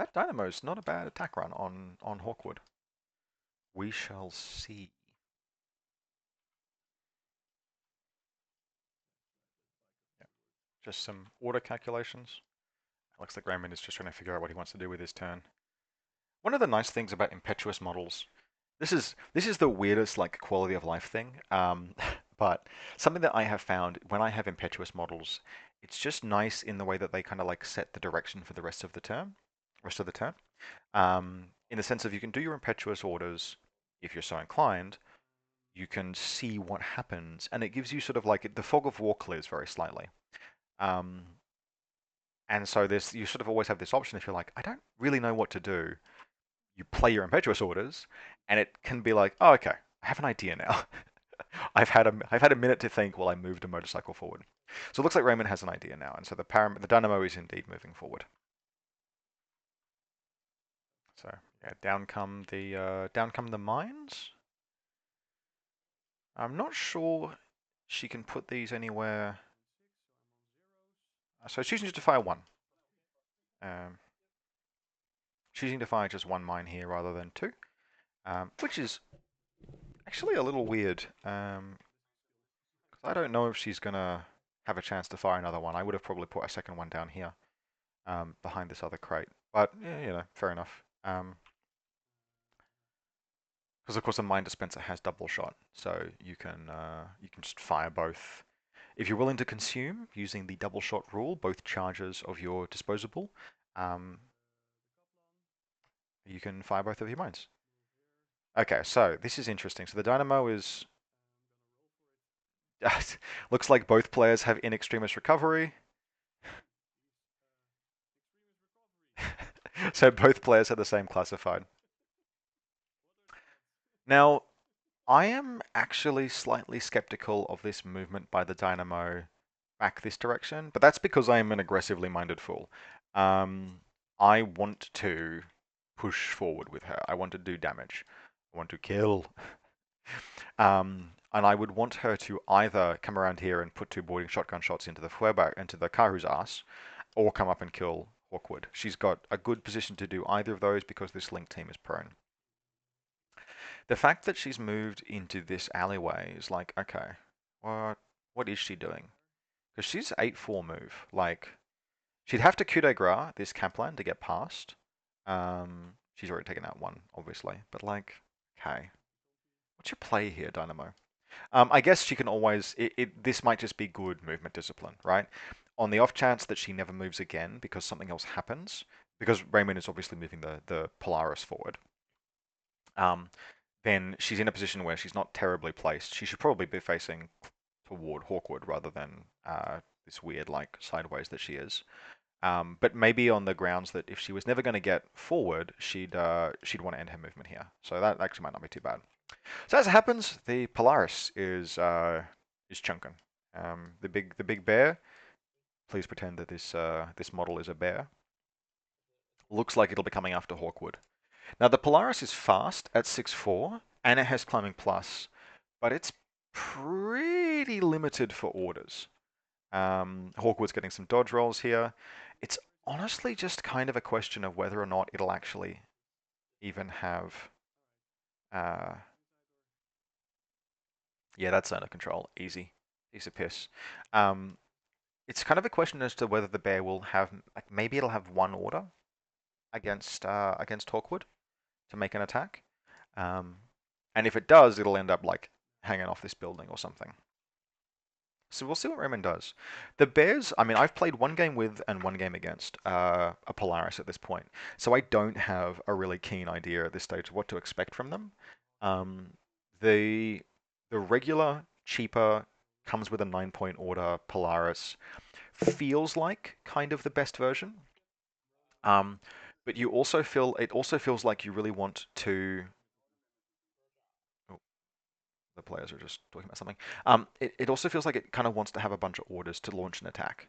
That Dynamo's not a bad attack run on Hawkwood. We shall see. Yeah, just some order calculations. Looks like Raymond is just trying to figure out what he wants to do with his turn. One of the nice things about impetuous models, this is the weirdest like quality of life thing, but something that I have found when I have impetuous models, it's just nice in the way that they kind of like set the direction for the rest of the turn. In the sense of you can do your impetuous orders if you're so inclined. You can see what happens, and it gives you sort of like the fog of war clears very slightly. Um, and so there's you sort of always have this option if you're like, I don't really know what to do. You play your impetuous orders, and it can be like, oh, okay, I have an idea now. I've had a minute to think while I moved a motorcycle forward. So it looks like Raymond has an idea now, and so the dynamo is indeed moving forward. So yeah, down come the mines. I'm not sure she can put these anywhere. So choosing just to fire one. Um, choosing to fire just one mine here rather than two, which is actually a little weird. 'Cause I don't know if she's gonna have a chance to fire another one. I would have probably put a second one down here, behind this other crate. But yeah, fair enough. Because of course a mine dispenser has double shot, so you can just fire both. If you're willing to consume using the double shot rule, both charges of your disposable, um, you can fire both of your mines. Okay, so this is interesting. So the dynamo is looks like both players have in extremis recovery. So both players have the same classified. Now, I am actually slightly skeptical of this movement by the dynamo back this direction, but that's because I am an aggressively minded fool. Um, I want to push forward with her. I want to do damage. I want to kill. And I would want her to either come around here and put two boarding shotgun shots into the Feuerback, into the Karu's ass, or come up and kill Hawkwood. She's got a good position to do either of those because this link team is prone. The fact that she's moved into this alleyway is like, okay, what is she doing? Because she's 8-4 move. Like, she'd have to coup de grace this Kaplan to get past. She's already taken out one, obviously. But like, okay, what's your play here, Dynamo? I guess she can always. This might just be good movement discipline, right? On the off chance that she never moves again because something else happens, because Raymond is obviously moving the Polaris forward. Um, then she's in a position where she's not terribly placed. She should probably be facing toward Hawkwood rather than this weird like sideways that she is. But maybe on the grounds that if she was never going to get forward, she'd want to end her movement here. So that actually might not be too bad. So as it happens, the Polaris is chunking. The big bear. Please pretend that this model is a bear. Looks like it'll be coming after Hawkwood. Now the Polaris is fast at 6'4", and it has climbing plus, but it's pretty limited for orders. Hawkwood's getting some dodge rolls here. It's honestly just kind of a question of whether or not it'll actually even have. Uh, yeah, that's under control. Easy. Piece of piss. Um, it's kind of a question as to whether the bear will have, like, maybe it'll have one order against Hawkwood to make an attack. Um, and if it does, it'll end up like hanging off this building or something. So we'll see what Raymond does. The Bears, I mean, I've played one game with and one game against a Polaris at this point, so I don't have a really keen idea at this stage of what to expect from them. Um, the the regular, cheaper, comes with a 9-point order Polaris feels like kind of the best version. Um, but you also feel it also feels like you really want to. Oh, the players are just talking about something. It also feels like it kind of wants to have a bunch of orders to launch an attack.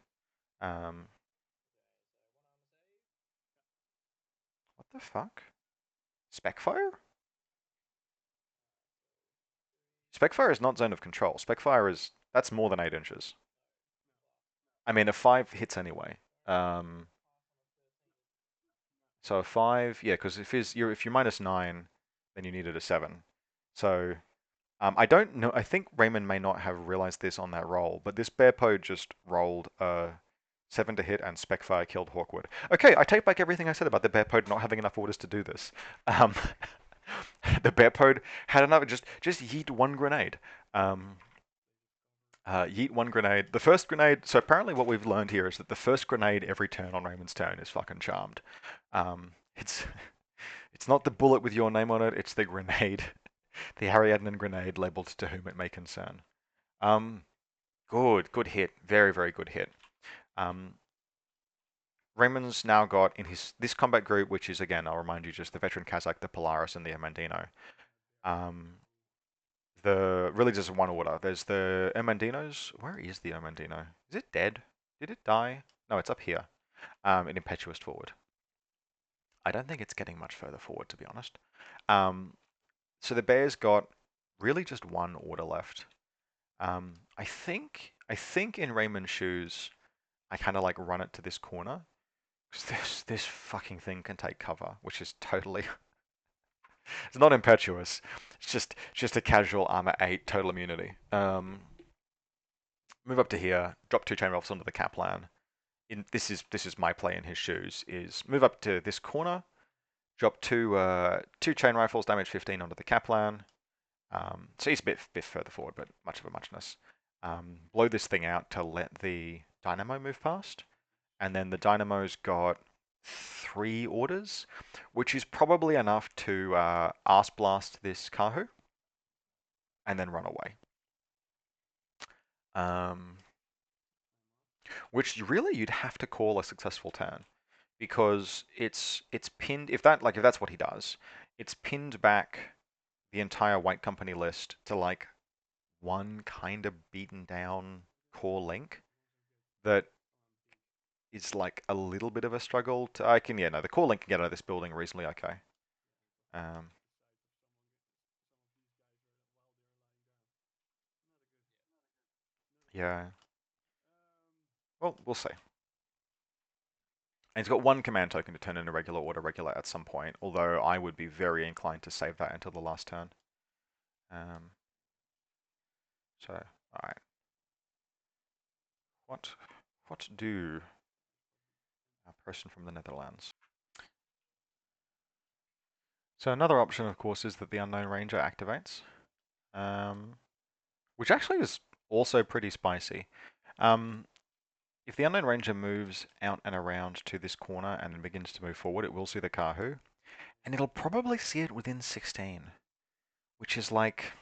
Um, what the fuck? Specfire? Specfire is not zone of control. Specfire that's more than 8 inches. I mean, a 5 hits anyway. Um, So a 5, yeah, because if you're -9, then you needed a 7. So I don't know. I think Raymond may not have realized this on that roll, but this Bearpo just rolled a 7 to hit and Specfire killed Hawkwood. Okay, I take back everything I said about the Bearpo not having enough orders to do this. Um, the Bearpo had enough. Just yeet one grenade. Um, yeet one grenade. The first grenade. So apparently, what we've learned here is that the first grenade every turn on Raymond's turn is fucking charmed. It's it's not the bullet with your name on it. It's the grenade, the Ariadna grenade labeled to whom it may concern. Um, good hit. Very, very good hit. Um, Raymond's now got in this combat group, which is again, I'll remind you, just the veteran Kazakh, the Polaris, and the Amandino. The really just one order. There's the Amandinos. Where is the Amandino? Is it dead? Did it die? No, it's up here. An impetuous forward. I don't think it's getting much further forward, to be honest. So the Bears got really just one order left. I think in Raymond's shoes, I kind of like run it to this corner. This fucking thing can take cover, which is totally it's not impetuous. It's just a casual armor 8 total immunity. Move up to here, drop 2 chain rifles onto the Kaplan. This is my play in his shoes. Is move up to this corner, drop two chain rifles, damage 15 onto the Kaplan. So he's a bit further forward, but much of a muchness. Blow this thing out to let the dynamo move past, and then the dynamo's got 3 orders, which is probably enough to arse blast this Kahu and then run away. Which really you'd have to call a successful turn because it's pinned. If that's what he does, it's pinned back the entire White Company list to like one kind of beaten down core link that is like a little bit of a struggle to. The core link can get out of this building reasonably okay. Um, yeah. Well, we'll see. And he's got one command token to turn into regular order regular at some point, although I would be very inclined to save that until the last turn. Um, alright. What do a person from the Netherlands? So another option, of course, is that the Unknown Ranger activates, which actually is also pretty spicy. If the Unknown Ranger moves out and around to this corner and then begins to move forward, it will see the Kahu, and it'll probably see it within 16, which is like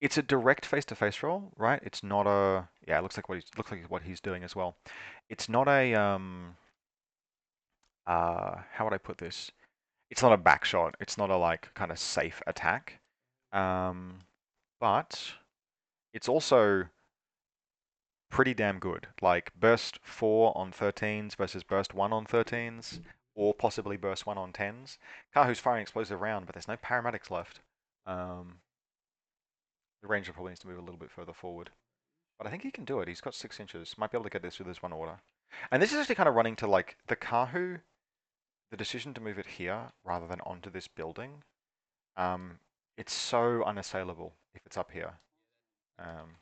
it's a direct face-to-face roll, right? It's not a it looks like what he's doing as well. It's not a how would I put this? It's not a back shot. It's not a like kind of safe attack. But it's also pretty damn good. Like burst 4 on 13s versus burst 1 on 13s, or possibly burst 1 on 10s. Kahu's firing explosive round, but there's no paramedics left. The ranger probably needs to move a little bit further forward. But I think he can do it. He's got 6 inches. Might be able to get this with his one order. And this is actually kind of running to like the Kahu, the decision to move it here rather than onto this building. It's so unassailable if it's up here. Um,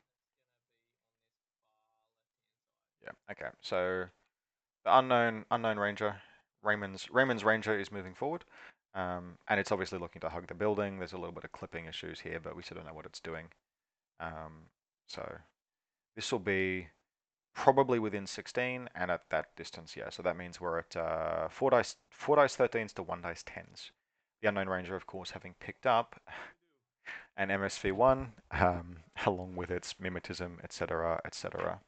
yeah. Okay. So the unknown ranger, Raymond's ranger is moving forward, and it's obviously looking to hug the building. There's a little bit of clipping issues here, but we still don't know what it's doing. So this will be probably within 16 and at that distance. Yeah. So that means we're at 4 dice 13s to 1 dice 10s. The unknown ranger, of course, having picked up an MSV1, along with its mimetism, etc., etc.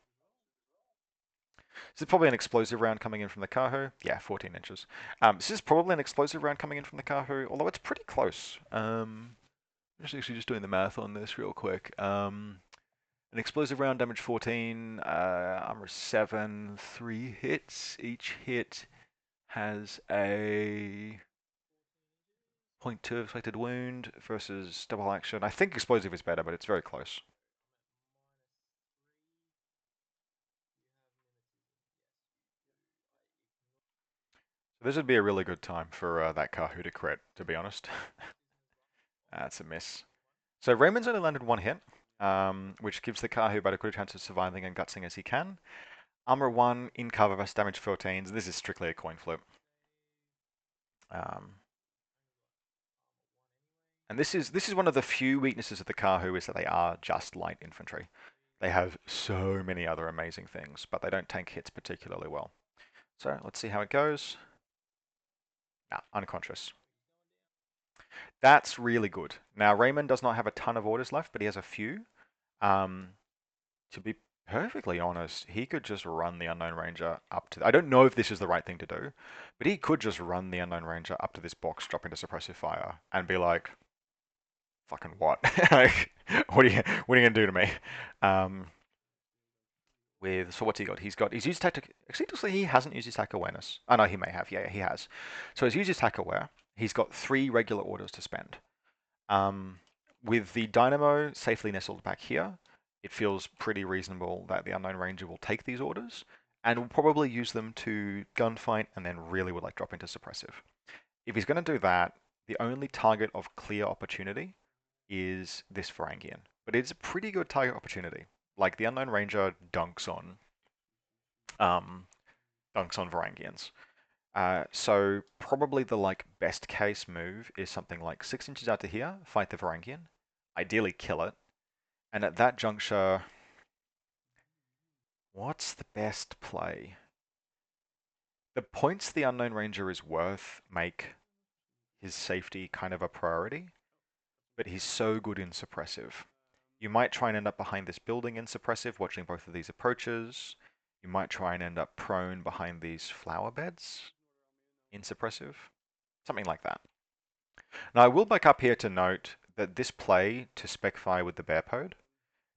This is probably an explosive round coming in from the Kahu. Yeah, 14 inches. This is probably an explosive round coming in from the Kahu, although it's pretty close. Just doing the math on this real quick. An explosive round, damage 14, armor 7, 3 hits. Each hit has a 0.2 inflicted wound versus double action. I think explosive is better, but it's very close. This would be a really good time for that Kahu to crit, to be honest. That's a miss. So Raymond's only landed one hit, which gives the Kahu about a good chance of surviving and gutsing as he can. Armor 1 in cover versus damage 14. This is strictly a coin flip. Um, and this is one of the few weaknesses of the Kahu is that they are just light infantry. They have so many other amazing things, but they don't tank hits particularly well. So let's see how it goes. Nah, unconscious. That's really good. Now Raymond does not have a ton of orders left, but he has a few. Um, to be perfectly honest, he could just run the Unknown Ranger up to. I don't know if this is the right thing to do, but he could just run the Unknown Ranger up to this box, drop into suppressive fire, and be like, "Fucking what? Like, what are you gonna do to me?" Um, so what's he got? He's used tactic. Actually, he hasn't used his attack awareness. Oh no, he may have. Yeah, he has. So he's used his attack aware. He's got 3 regular orders to spend. Um, with the Dynamo safely nestled back here, it feels pretty reasonable that the Unknown Ranger will take these orders and will probably use them to gunfight and then really would like drop into suppressive. If he's going to do that, the only target of clear opportunity is this Varangian. But it's a pretty good target opportunity. Like the Unknown Ranger um, dunks on Varangians. So probably the like best case move is something like 6 inches out to here, fight the Varangian, ideally kill it, and at that juncture, what's the best play? The points the Unknown Ranger is worth make his safety kind of a priority, but he's so good in suppressive. You might try and end up behind this building in suppressive, watching both of these approaches. You might try and end up prone behind these flower beds in suppressive, something like that. Now, I will back up here to note that this play to spec fire with the bear pod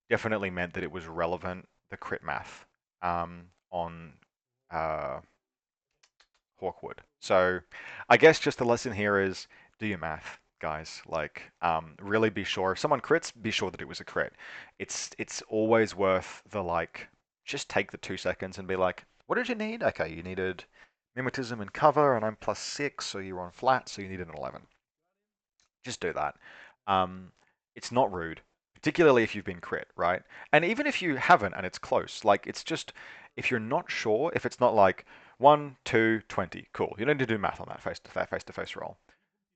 definitely meant that it was relevant, the crit math on uh, Hawkwood. So I guess just the lesson here is do your math, guys. Like, really be sure. If someone crits, be sure that it was a crit. It's always worth the like, just take the 2 seconds and be like, what did you need? Okay, you needed mimetism and cover, and I'm +6, so you're on flat, so you needed an 11. Just do that. Um, it's not rude, particularly if you've been crit, right? And even if you haven't and it's close, like it's just if you're not sure, if it's not like 1, 2, 20, cool. You don't need to do math on that face-to-face roll,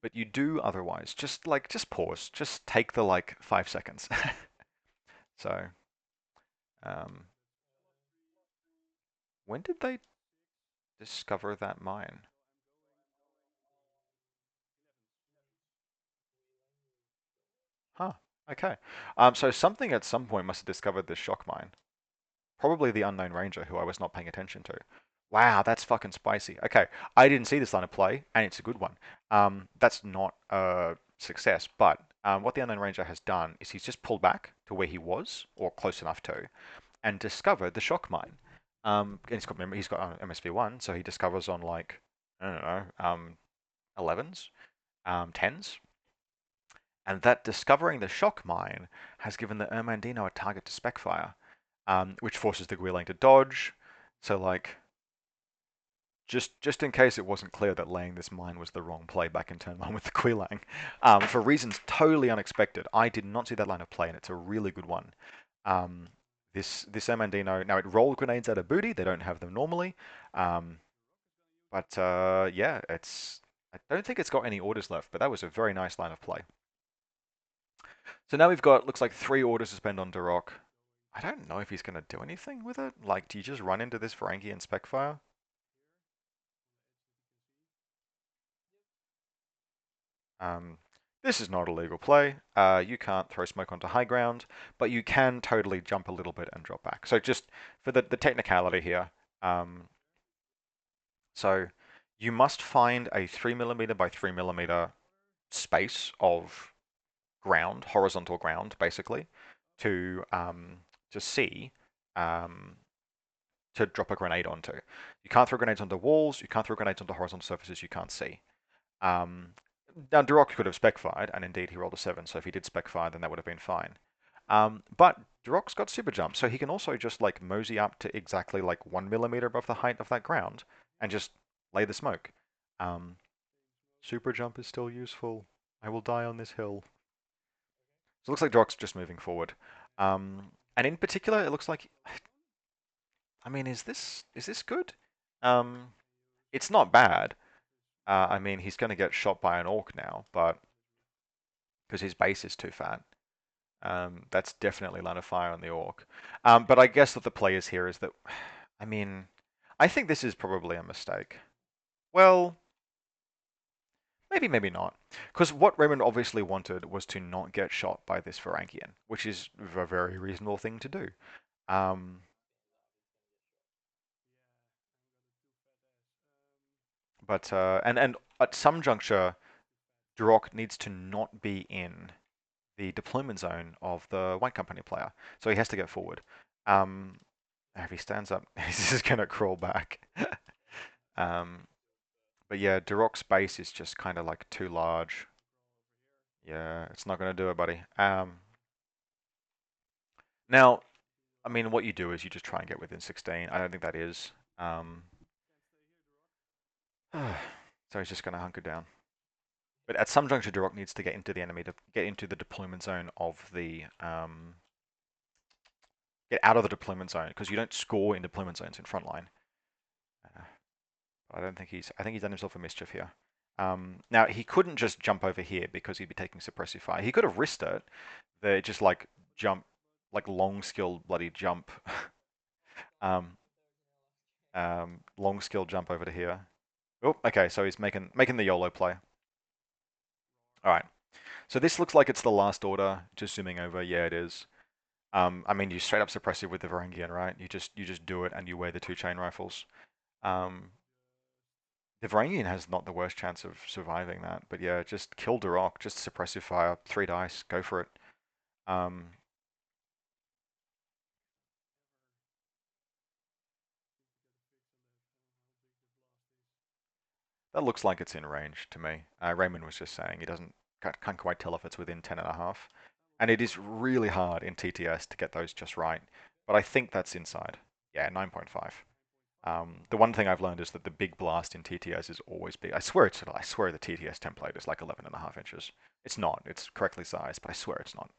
but you do otherwise. Just pause, just take the like 5 seconds. So, um, when did they discover that mine? Huh. Okay. So something at some point must have discovered this shock mine. Probably the Unknown Ranger, who I was not paying attention to. Wow, that's fucking spicy. Okay, I didn't see this line of play, and it's a good one. That's not a success, but what the Unknown Ranger has done is he's just pulled back to where he was, or close enough to, and discovered the shock mine. And he's got MSV1, so he discovers on like I don't know 11s, 10s, and that discovering the shock mine has given the Ermandino a target to spec fire, which forces the Guilang to dodge. So like, just in case it wasn't clear that laying this mine was the wrong play back in turn 1 with the Guilang, for reasons totally unexpected, I did not see that line of play, and it's a really good one. Um, this Ermandino, now it rolled grenades out of booty. They don't have them normally, um, but yeah, I don't think it's got any orders left, but that was a very nice line of play. So now we've got, looks like 3 orders to spend on Duroc. I don't know if he's going to do anything with it. Like, do you just run into this Ferengi and Specfire? Um, this is not a legal play. You can't throw smoke onto high ground, but you can totally jump a little bit and drop back. So just for the technicality here, so you must find a 3mm by 3mm space of ground, horizontal ground, basically, to see um, to drop a grenade onto. You can't throw grenades onto walls. You can't throw grenades onto horizontal surfaces you can't see. Um, Now, Duroc could have spec fired, and indeed he rolled a 7, so if he did spec fire, then that would have been fine. But Duroc's got super jump, so he can also just like mosey up to exactly like 1mm above the height of that ground and just lay the smoke. Um, super jump is still useful. I will die on this hill. So it looks like Drock's just moving forward. And in particular, it looks like, I mean, is this good? Um, it's not bad. I mean, he's going to get shot by an orc now, but because his base is too fat. That's definitely line of fire on the orc. But I guess that the players here is that, I mean, I think this is probably a mistake. Well, maybe, maybe not. Because what Raymond obviously wanted was to not get shot by this Varangian, which is a very reasonable thing to do. Um, but and at some juncture, Drock needs to not be in the deployment zone of the White Company player, so he has to get forward. Um, if he stands up, he's just gonna crawl back. um, but yeah, Durok's base is just kind of like too large. Yeah, it's not gonna do it, buddy. Now, I mean, what you do is you just try and get within 16. I don't think that is. Um, so he's just gonna hunker down. But at some juncture, Durok needs to get into the enemy to get into the deployment zone of the get out of the deployment zone because you don't score in deployment zones in Frontline. Uh, I don't think he's. I think he's done himself a mischief here. Now he couldn't just jump over here because he'd be taking suppressive fire. He could have risked it. They just like jump, like long skill bloody jump, um, long skill jump over to here. Oh, okay. So he's making the YOLO play. All right. So this looks like it's the last order. Just zooming over. Yeah, it is. I mean, you straight up suppressive with the Varangian, right? You just do it and you wear the two chain rifles. Um, the Varangian has not the worst chance of surviving that, but yeah, just kill Durok, just suppressive fire, 3 dice, go for it. Um, that looks like it's in range to me. Raymond was just saying he can't quite tell if it's within 10.5. And it is really hard in TTS to get those just right, but I think that's inside. Yeah, 9.5. The one thing I've learned is that the big blast in TTS is always big. I swear the TTS template is like 11.5 inches. It's not. It's correctly sized, but I swear it's not.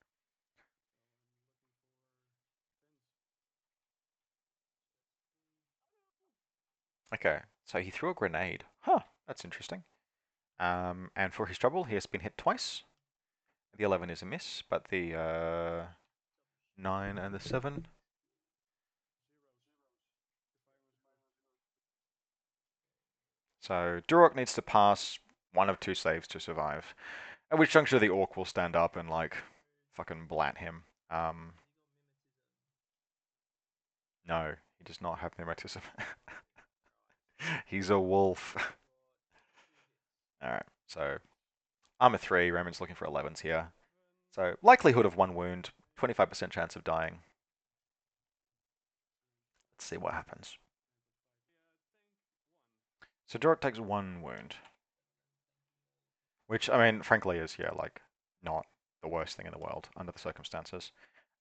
Okay, so he threw a grenade. Huh, that's interesting. And for his trouble, he has been hit twice. The 11 is a miss, but the 9 and the 7. So Durok needs to pass one of two saves to survive. At which juncture the orc will stand up and like fucking blat him. No, he does not have pneumatism. He's a wolf. Alright, so armor 3, Raymond's looking for 11s here. So likelihood of 1 wound, 25% chance of dying. Let's see what happens. So Durok takes 1 wound. Which, I mean, frankly is, yeah, like, not the worst thing in the world under the circumstances.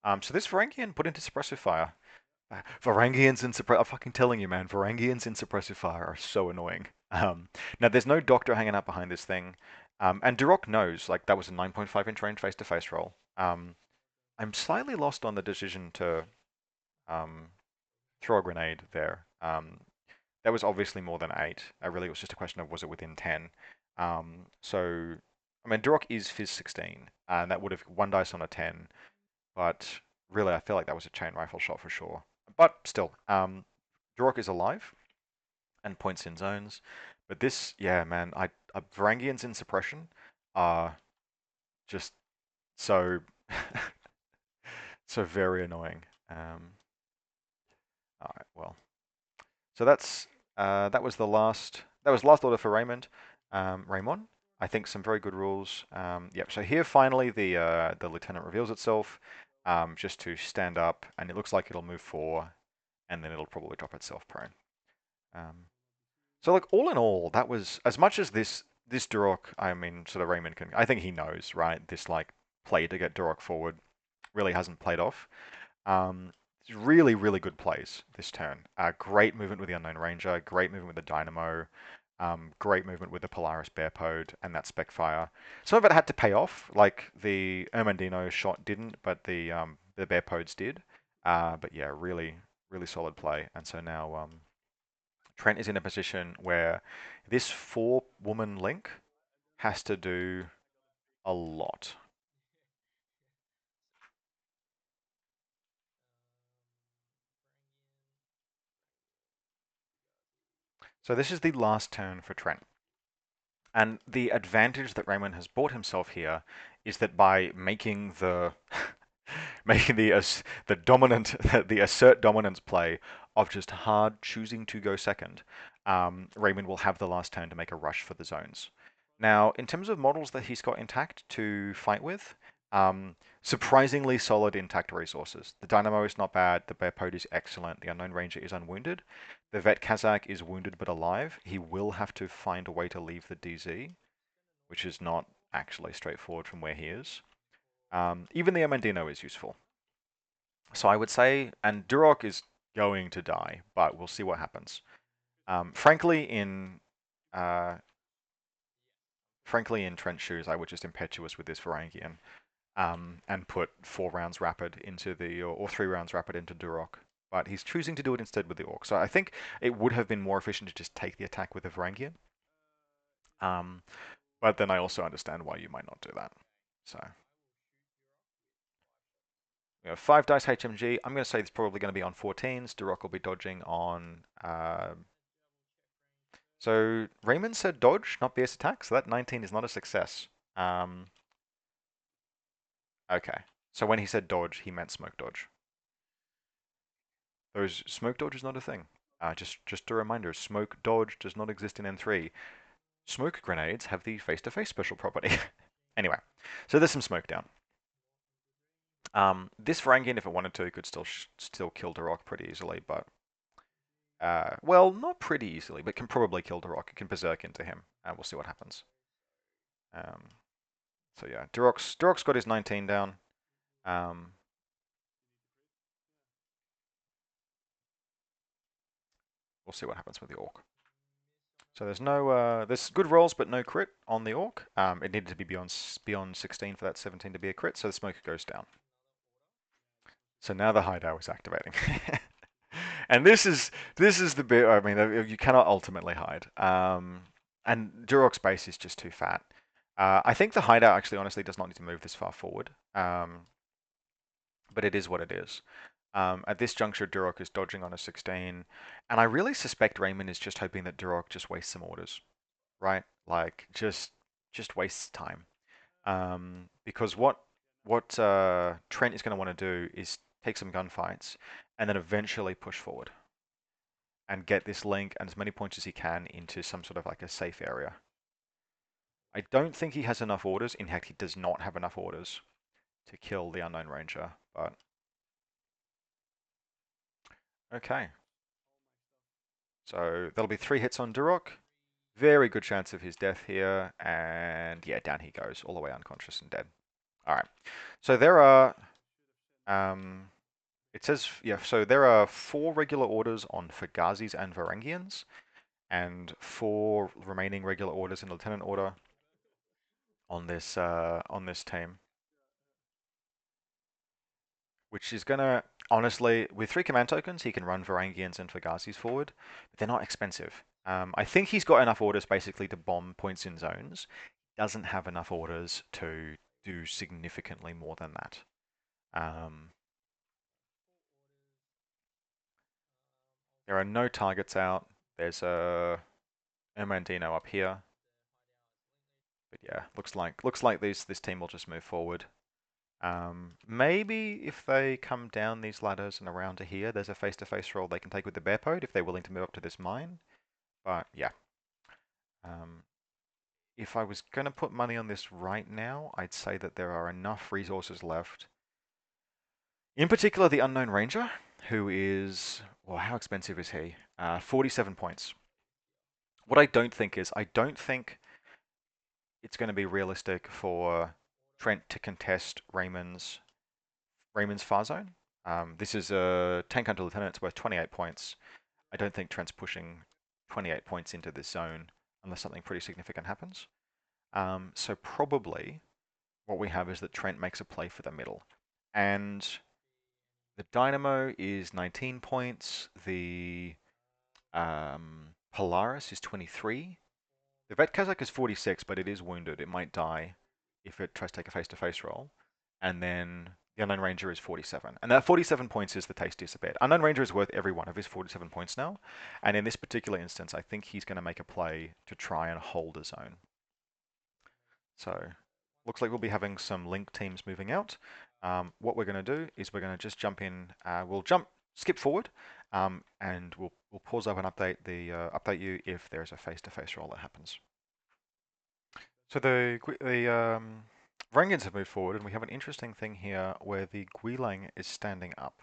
So this Varangian put into suppressive fire. Varangians in suppressive... I'm fucking telling you, man, Varangians in suppressive fire are so annoying. Now, there's no doctor hanging out behind this thing. And Durok knows, like, that was a 9.5-inch range face-to-face roll. I'm slightly lost on the decision to um, throw a grenade there. That was obviously more than 8. Really, it was just a question of was it within 10. So, I mean, Durok is Fizz 16, and that would have 1 dice on a 10. But really, I feel like that was a chain rifle shot for sure. But still, Durok is alive and points in zones. But this, yeah, man, Varangians in suppression are just so so very annoying. All right, well. So that was the last order for Raymond. Raymond, I think some very good rules. Yep. So here finally the lieutenant reveals itself, just to stand up, and it looks like it'll move 4, and then it'll probably drop itself prone. Um, so like all in all, that was as much as this Durok. I mean, sort of Raymond can. I think he knows, right? This like play to get Durok forward really hasn't played off. Um, really, really good plays this turn. Great movement with the Unknown Ranger, great movement with the Dynamo. Great movement with the Polaris Bearpode and that spec fire. Some of it had to pay off, like the Ermandino shot didn't, but the Bearpodes did. But yeah, really, really solid play. And so now Trent is in a position where this four-woman link has to do a lot. So this is the last turn for Trent. And the advantage that Raymond has bought himself here is that by making the making the dominant the assert dominance play of just hard choosing to go second, Raymond will have the last turn to make a rush for the zones. Now, in terms of models that he's got intact to fight with, surprisingly solid intact resources. The Dynamo is not bad. The Bearpode is excellent. The Unknown Ranger is unwounded. The Vet Kazakh is wounded but alive. He will have to find a way to leave the DZ, which is not actually straightforward from where he is. Even the Amandino is useful. So I would say, and Durok is going to die, but we'll see what happens. Frankly, uh, in Trent's shoes, I would just impetuous with this Varangian and put 4 rounds rapid into or 3 rounds rapid into Durok. But he's choosing to do it instead with the Orc. So I think it would have been more efficient to just take the attack with the Varangian. But then I also understand why you might not do that. So we have 5 dice HMG. I'm going to say it's probably going to be on 14s. Durok will be dodging on. So Raymond said dodge, not BS attack. So that 19 is not a success. Okay. So when he said dodge, he meant smoke dodge. Smoke dodge is not a thing. Just a reminder, smoke dodge does not exist in N3. Smoke grenades have the face-to-face special property. Anyway, so there's some smoke down. This Varangian, if it wanted to, could still kill Durok pretty easily, but well, not pretty easily, but can probably kill Durok. It can berserk into him, and we'll see what happens. So yeah, Durok's got his 19 down. We'll see what happens with the Orc. So there's good rolls, but no crit on the Orc. It needed to be beyond 16 for that 17 to be a crit, so the smoke goes down. So now the hideout is activating. And this is the bit, I mean, you cannot ultimately hide. And Durok's base is just too fat. I think the hideout actually honestly does not need to move this far forward. But it is what it is. At this juncture, Durok is dodging on a 16, and I really suspect Raymond is just hoping that Durok just wastes some orders, right? Like just wastes time. Because what Trent is going to want to do is take some gunfights and then eventually push forward and get this link and as many points as he can into some sort of like a safe area. I don't think he has enough orders. In fact, he does not have enough orders to kill the Unknown Ranger, but okay. So that'll be 3 hits on Durok. Very good chance of his death here. And yeah, down he goes, all the way unconscious and dead. All right. So there are, it says, yeah, so there are 4 regular orders on Fagazis and Varangians, and 4 remaining regular orders in Lieutenant Order on this team. Which is gonna, honestly, with 3 command tokens, he can run Varangians and Fagazis forward, but they're not expensive. I think he's got enough orders basically to bomb points in zones. Doesn't have enough orders to do significantly more than that. There are no targets out. There's a Ermandino up here. But yeah, looks like this team will just move forward. Maybe if they come down these ladders and around to here, there's a face-to-face roll they can take with the Bearpode if they're willing to move up to this mine. But yeah. If I was going to put money on this right now, I'd say that there are enough resources left. In particular, the Unknown Ranger, who is, well, how expensive is he? 47 points. What I don't think is, I don't think it's going to be realistic for Trent to contest Raymond's far zone. This is a tank hunter lieutenant. It's worth 28 points. I don't think Trent's pushing 28 points into this zone unless something pretty significant happens. So probably what we have is that Trent makes a play for the middle. And the Dynamo is 19 points. The Polaris is 23. The Vet Kazakh is 46, but it is wounded. It might die if it tries to take a face-to-face roll. And then the Unknown Ranger is 47. And that 47 points is the tastiest bit. Unknown Ranger is worth every one of his 47 points now. And in this particular instance, I think he's going to make a play to try and hold a zone. So looks like we'll be having some link teams moving out. What we're going to do is we're going to just jump in. We'll skip forward, and we'll pause up and update you if there's a face-to-face roll that happens. So the Varangians have moved forward, and we have an interesting thing here where the Guilang is standing up.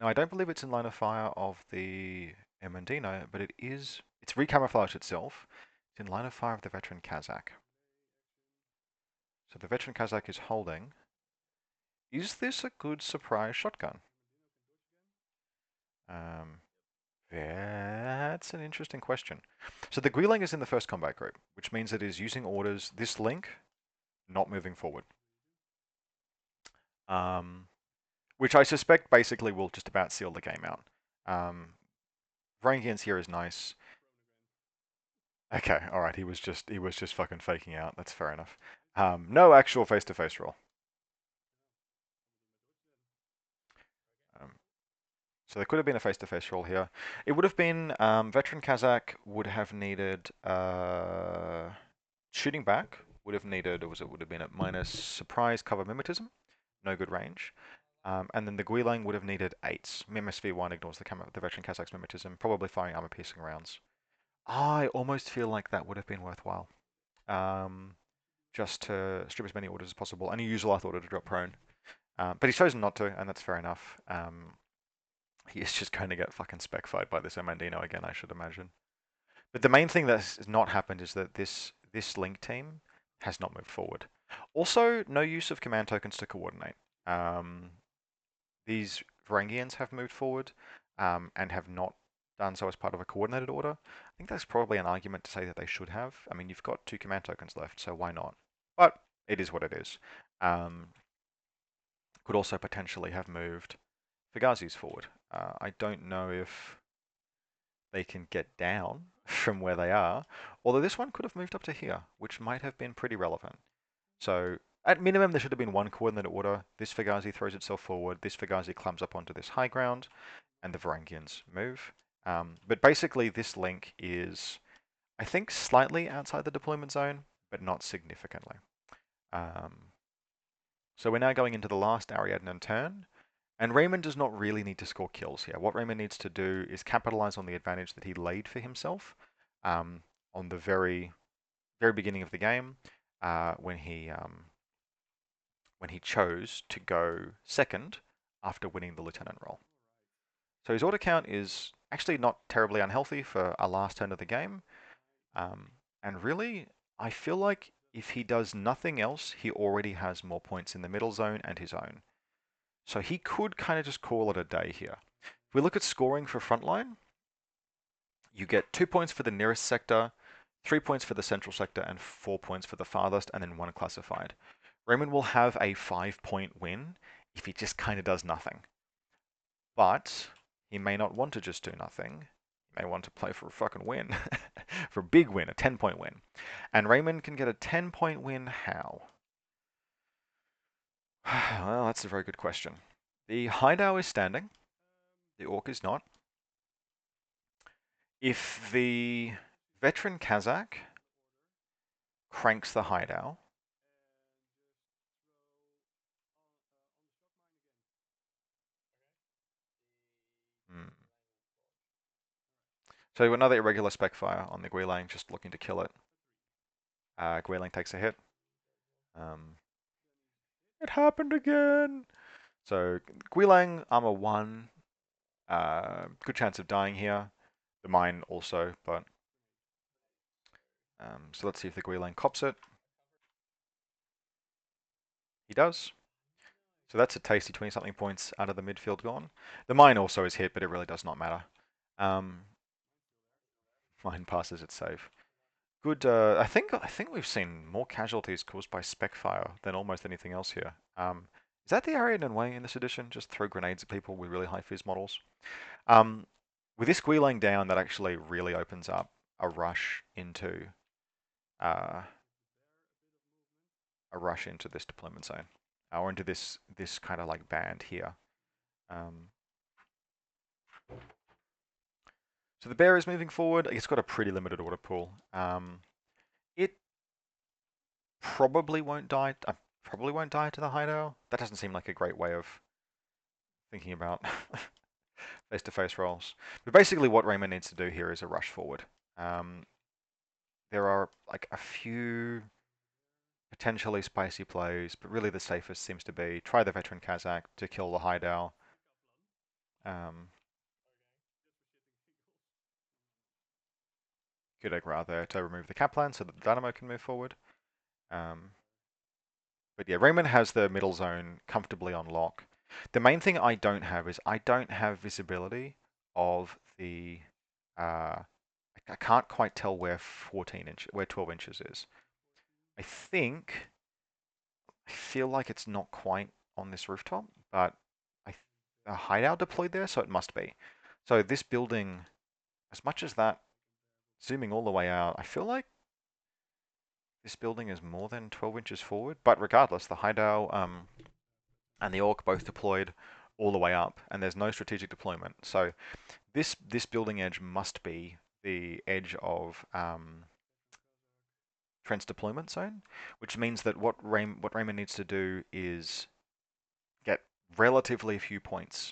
Now I don't believe it's in line of fire of the Emendino, but it's recamouflaged itself. It's in line of fire of the veteran Kazakh. So the veteran Kazakh is holding. Is this a good surprise shotgun? That's an interesting question. So the Guilang is in the first combat group, which means it is using orders this link, not moving forward. Which I suspect basically will just about seal the game out. Varangians here is nice. Okay, all right. He was just fucking faking out. That's fair enough. No actual face-to-face roll. So there could have been a face-to-face roll here. It would have been veteran Kazakh would have needed shooting back. Would have needed, or would have been at minus surprise cover mimetism, no good range. And then the Guilang would have needed 8s. MSV1 ignores the veteran Kazakh's mimetism, probably firing armor-piercing rounds. I almost feel like that would have been worthwhile. Just to strip as many orders as possible, and use Life Order to drop prone. But he's chosen not to, and that's fair enough. He is just going to get fucking spec-fied by this Amandino again, I should imagine. But the main thing that has not happened is that this link team has not moved forward. Also, no use of command tokens to coordinate. These Varangians have moved forward and have not done so as part of a coordinated order. I think that's probably an argument to say that they should have. I mean, you've got 2 command tokens left, so why not? But it is what it is. Could also potentially have moved Fugazis forward. I don't know if they can get down from where they are, although this one could have moved up to here, which might have been pretty relevant. So at minimum, there should have been 1 coordinated order. This Fugazi throws itself forward, this Fugazi climbs up onto this high ground, and the Varangians move. But basically, this link is, I think, slightly outside the deployment zone, but not significantly. So we're now going into the last Ariadna turn, and Raymond does not really need to score kills here. What Raymond needs to do is capitalize on the advantage that he laid for himself on the very beginning of the game when he chose to go second after winning the lieutenant role. So his order count is actually not terribly unhealthy for a last turn of the game. And really, I feel like if he does nothing else, he already has more points in the middle zone and his own. So he could kind of just call it a day here. If we look at scoring for Frontline, you get 2 points for the nearest sector, 3 points for the central sector, and 4 points for the farthest, and then 1 classified. Raymond will have a 5-point win if he just kind of does nothing. But he may not want to just do nothing. He may want to play for a fucking win. For a big win, a 10-point win. And Raymond can get a 10-point win how? Well, that's a very good question. The hideout is standing. The orc is not. If the veteran Kazakh cranks the hideout, so another irregular spec fire on the Guilang, just looking to kill it. Guilang takes a hit. It happened again. So Guilang, armor 1, good chance of dying here. The mine also, but so let's see if the Guilang cops it. He does. So that's a tasty 20-something points out of the midfield gone. The mine also is hit, but it really does not matter. Mine passes its save. Good. I think we've seen more casualties caused by spec fire than almost anything else here. Is that the Ariadna way in this edition? Just throw grenades at people with really high fizz models. Um, with this laying down, that actually really opens up a rush into uh, this deployment zone, or into this kind of like band here. Um, so the bear is moving forward. It's got a pretty limited order pool. It probably won't die. Probably won't die to the hideout. That doesn't seem like a great way of thinking about face-to-face rolls. But basically, what Raymond needs to do here is a rush forward. Um, there are like a few potentially spicy plays, but really the safest seems to be try the veteran Kazakh to kill the hideout. Um, good aggro there to remove the Kaplan so that the Dynamo can move forward. Um, but yeah, Raymond has the middle zone comfortably on lock. The main thing I don't have is I don't have visibility of the. I can't quite tell where 12 inches is. I feel like it's not quite on this rooftop, but a hideout deployed there, so it must be. So this building, as much as that, zooming all the way out, I feel like this building is more than 12 inches forward. But regardless, the hideout and the orc both deployed all the way up, and there's no strategic deployment. So this building edge must be the edge of Trent's deployment zone, which means that what Raymond needs to do is get relatively few points.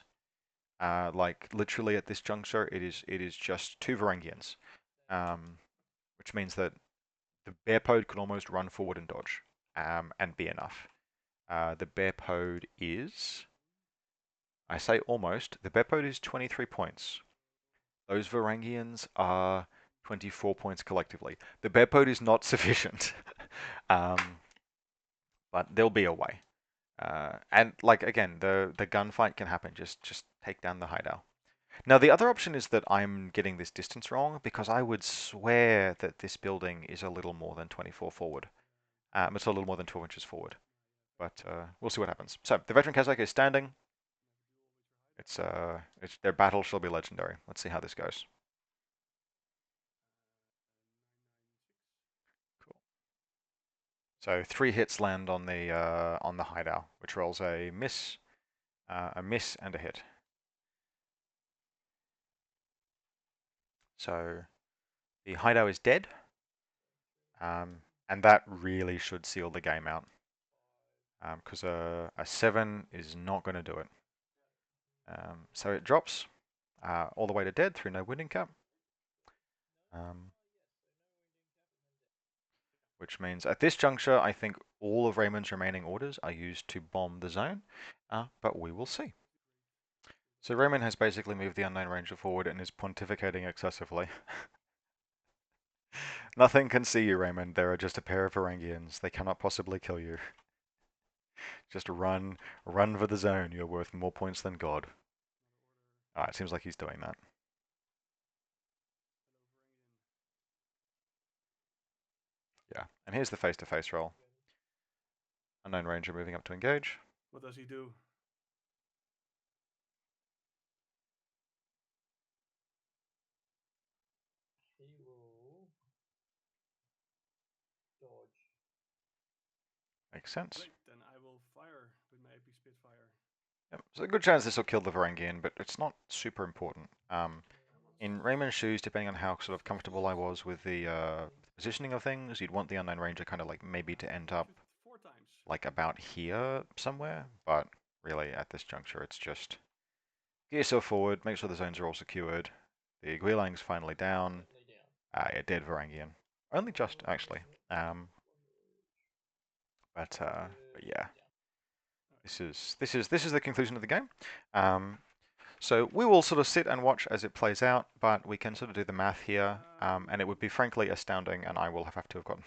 Like literally at this juncture, it is just two Varangians, which means that the bear pod can almost run forward and dodge, and be enough. The bear pod is, I say almost, the bear pod is 23 points. Those Varangians are 24 points collectively. The bear pod is not sufficient, but there'll be a way. And like again, the gunfight can happen. Just take down the hideout. Now the other option is that I'm getting this distance wrong because I would swear that this building is a little more than 24 forward. It's a little more than 12 inches forward, but we'll see what happens. So the veteran Kazakh is standing. It's their battle shall be legendary. Let's see how this goes. Cool. So 3 hits land on the hideout, which rolls a miss, and a hit. So the hideout is dead, and that really should seal the game out, because a 7 is not going to do it. So it drops all the way to dead through no wounding cap, which means at this juncture, I think all of Raymond's remaining orders are used to bomb the zone, but we will see. So Raymond has basically moved the unknown ranger forward and is pontificating excessively. Nothing can see you, Raymond. There are just a pair of Varangians. They cannot possibly kill you. Just run for the zone. You're worth more points than God. It seems like he's doing that. Yeah, and here's the face-to-face roll. Unknown ranger moving up to engage. What does he do? He will dodge. Makes sense. Great, then I will fire with my AP Spitfire. Yep. So a good chance this will kill the Varangian, but it's not super important. In Raymond's shoes, depending on how sort of comfortable I was with the positioning of things, you'd want the unknown ranger kind of like maybe to end up Shoot 4 times. like about here somewhere, but really at this juncture it's just get yourself forward, make sure the zones are all secured. The Guilang's finally down. Yeah, dead Varangian. Only just actually. But yeah, this is the conclusion of the game. So we will sort of sit and watch as it plays out, but we can sort of do the math here, and it would be frankly astounding, and I will have to have gotten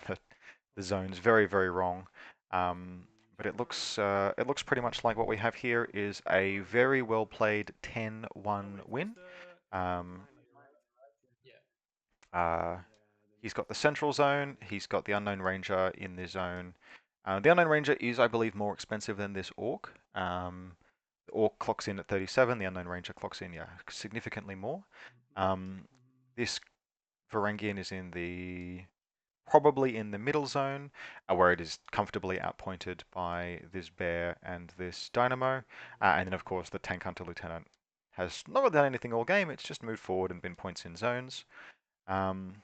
the zones very, very wrong. But it looks pretty much like what we have here is a very well played 10-1 win. Yeah. Uh, He's got the central zone. He's got the Unknown Ranger in the zone. The Unknown Ranger is, I believe, more expensive than this Orc. The Orc clocks in at 37. The Unknown Ranger clocks in, yeah, significantly more. This Varangian is in the probably in the middle zone, where it is comfortably outpointed by this bear and this dynamo. And then, of course, the Tank Hunter Lieutenant has not really done anything all game. It's just moved forward and been points in zones. And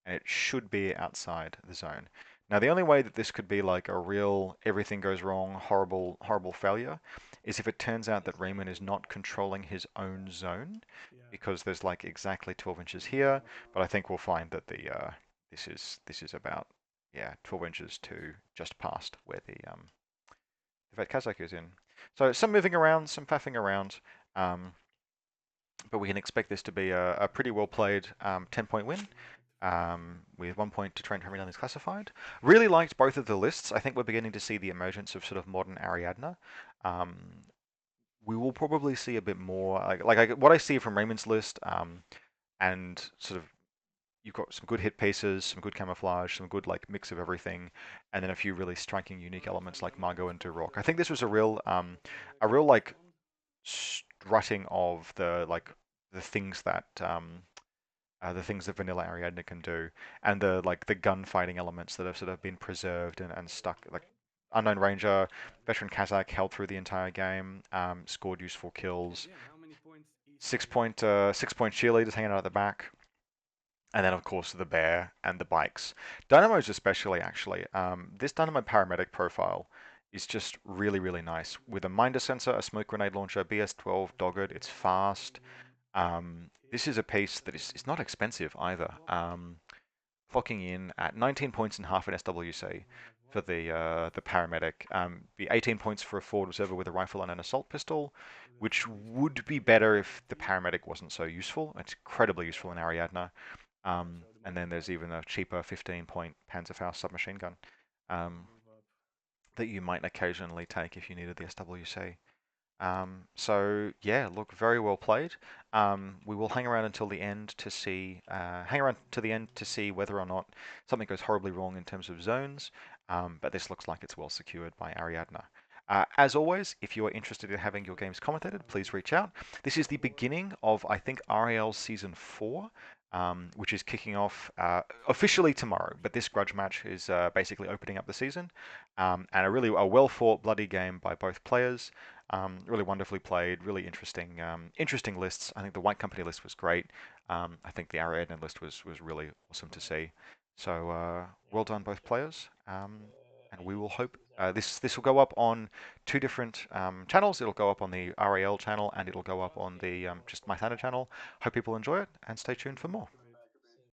it should be outside the zone. Now, the only way that this could be like a real everything goes wrong, horrible, horrible failure is if it turns out that Raymond is not controlling his own zone, Yeah. because there's like exactly 12 inches here. But I think we'll find that this is about, yeah, 12 inches to just past where the Vet Kazakh is in. So some moving around, some faffing around. But we can expect this to be a pretty well played 10-point win. With 1 point to Trent having done is classified. Really liked both of the lists. I think we're beginning to see the emergence of sort of modern Ariadna. Um, we will probably see a bit more what I see from Raymond's list, and sort of you've got some good hit pieces, some good camouflage, some good like mix of everything, and then a few really striking, unique elements like Margot and Duroc. I think this was a real like strutting of the things that the things that vanilla Ariadna can do, and the like the gunfighting elements that have sort of been preserved and stuck. Like Unknown Ranger, veteran Kazakh held through the entire game, scored useful kills. Again, how many points each 6 point cheerleaders hanging out at the back, and then of course the bear and the bikes. Dynamos especially actually. This Dynamo paramedic profile is just really really nice with a minder sensor, a smoke grenade launcher, BS-12 dogged. It's fast. This is a piece that is not expensive either. Clocking in at 19 points and half in SWC for the paramedic. The 18 points for a forward observer with a rifle and an assault pistol, which would be better if the paramedic wasn't so useful. It's incredibly useful in Ariadna. And then there's even a cheaper 15-point Panzerfaust submachine gun that you might occasionally take if you needed the SWC. So yeah, look, very well played. We will hang around until the end to see, whether or not something goes horribly wrong in terms of zones. But this looks like it's well secured by Ariadna. As always, if you are interested in having your games commentated, please reach out. This is the beginning of, I think, RAL Season 4, which is kicking off officially tomorrow. But this grudge match is basically opening up the season. And a well-fought, bloody game by both players. Really wonderfully played, really interesting lists. I think the White Company list was great. I think the Ariadne list was really awesome to see. So well done both players. And we will hope this will go up on two different channels. It'll go up on the RAL channel and it'll go up on the just my standard channel. Hope people enjoy it and stay tuned for more.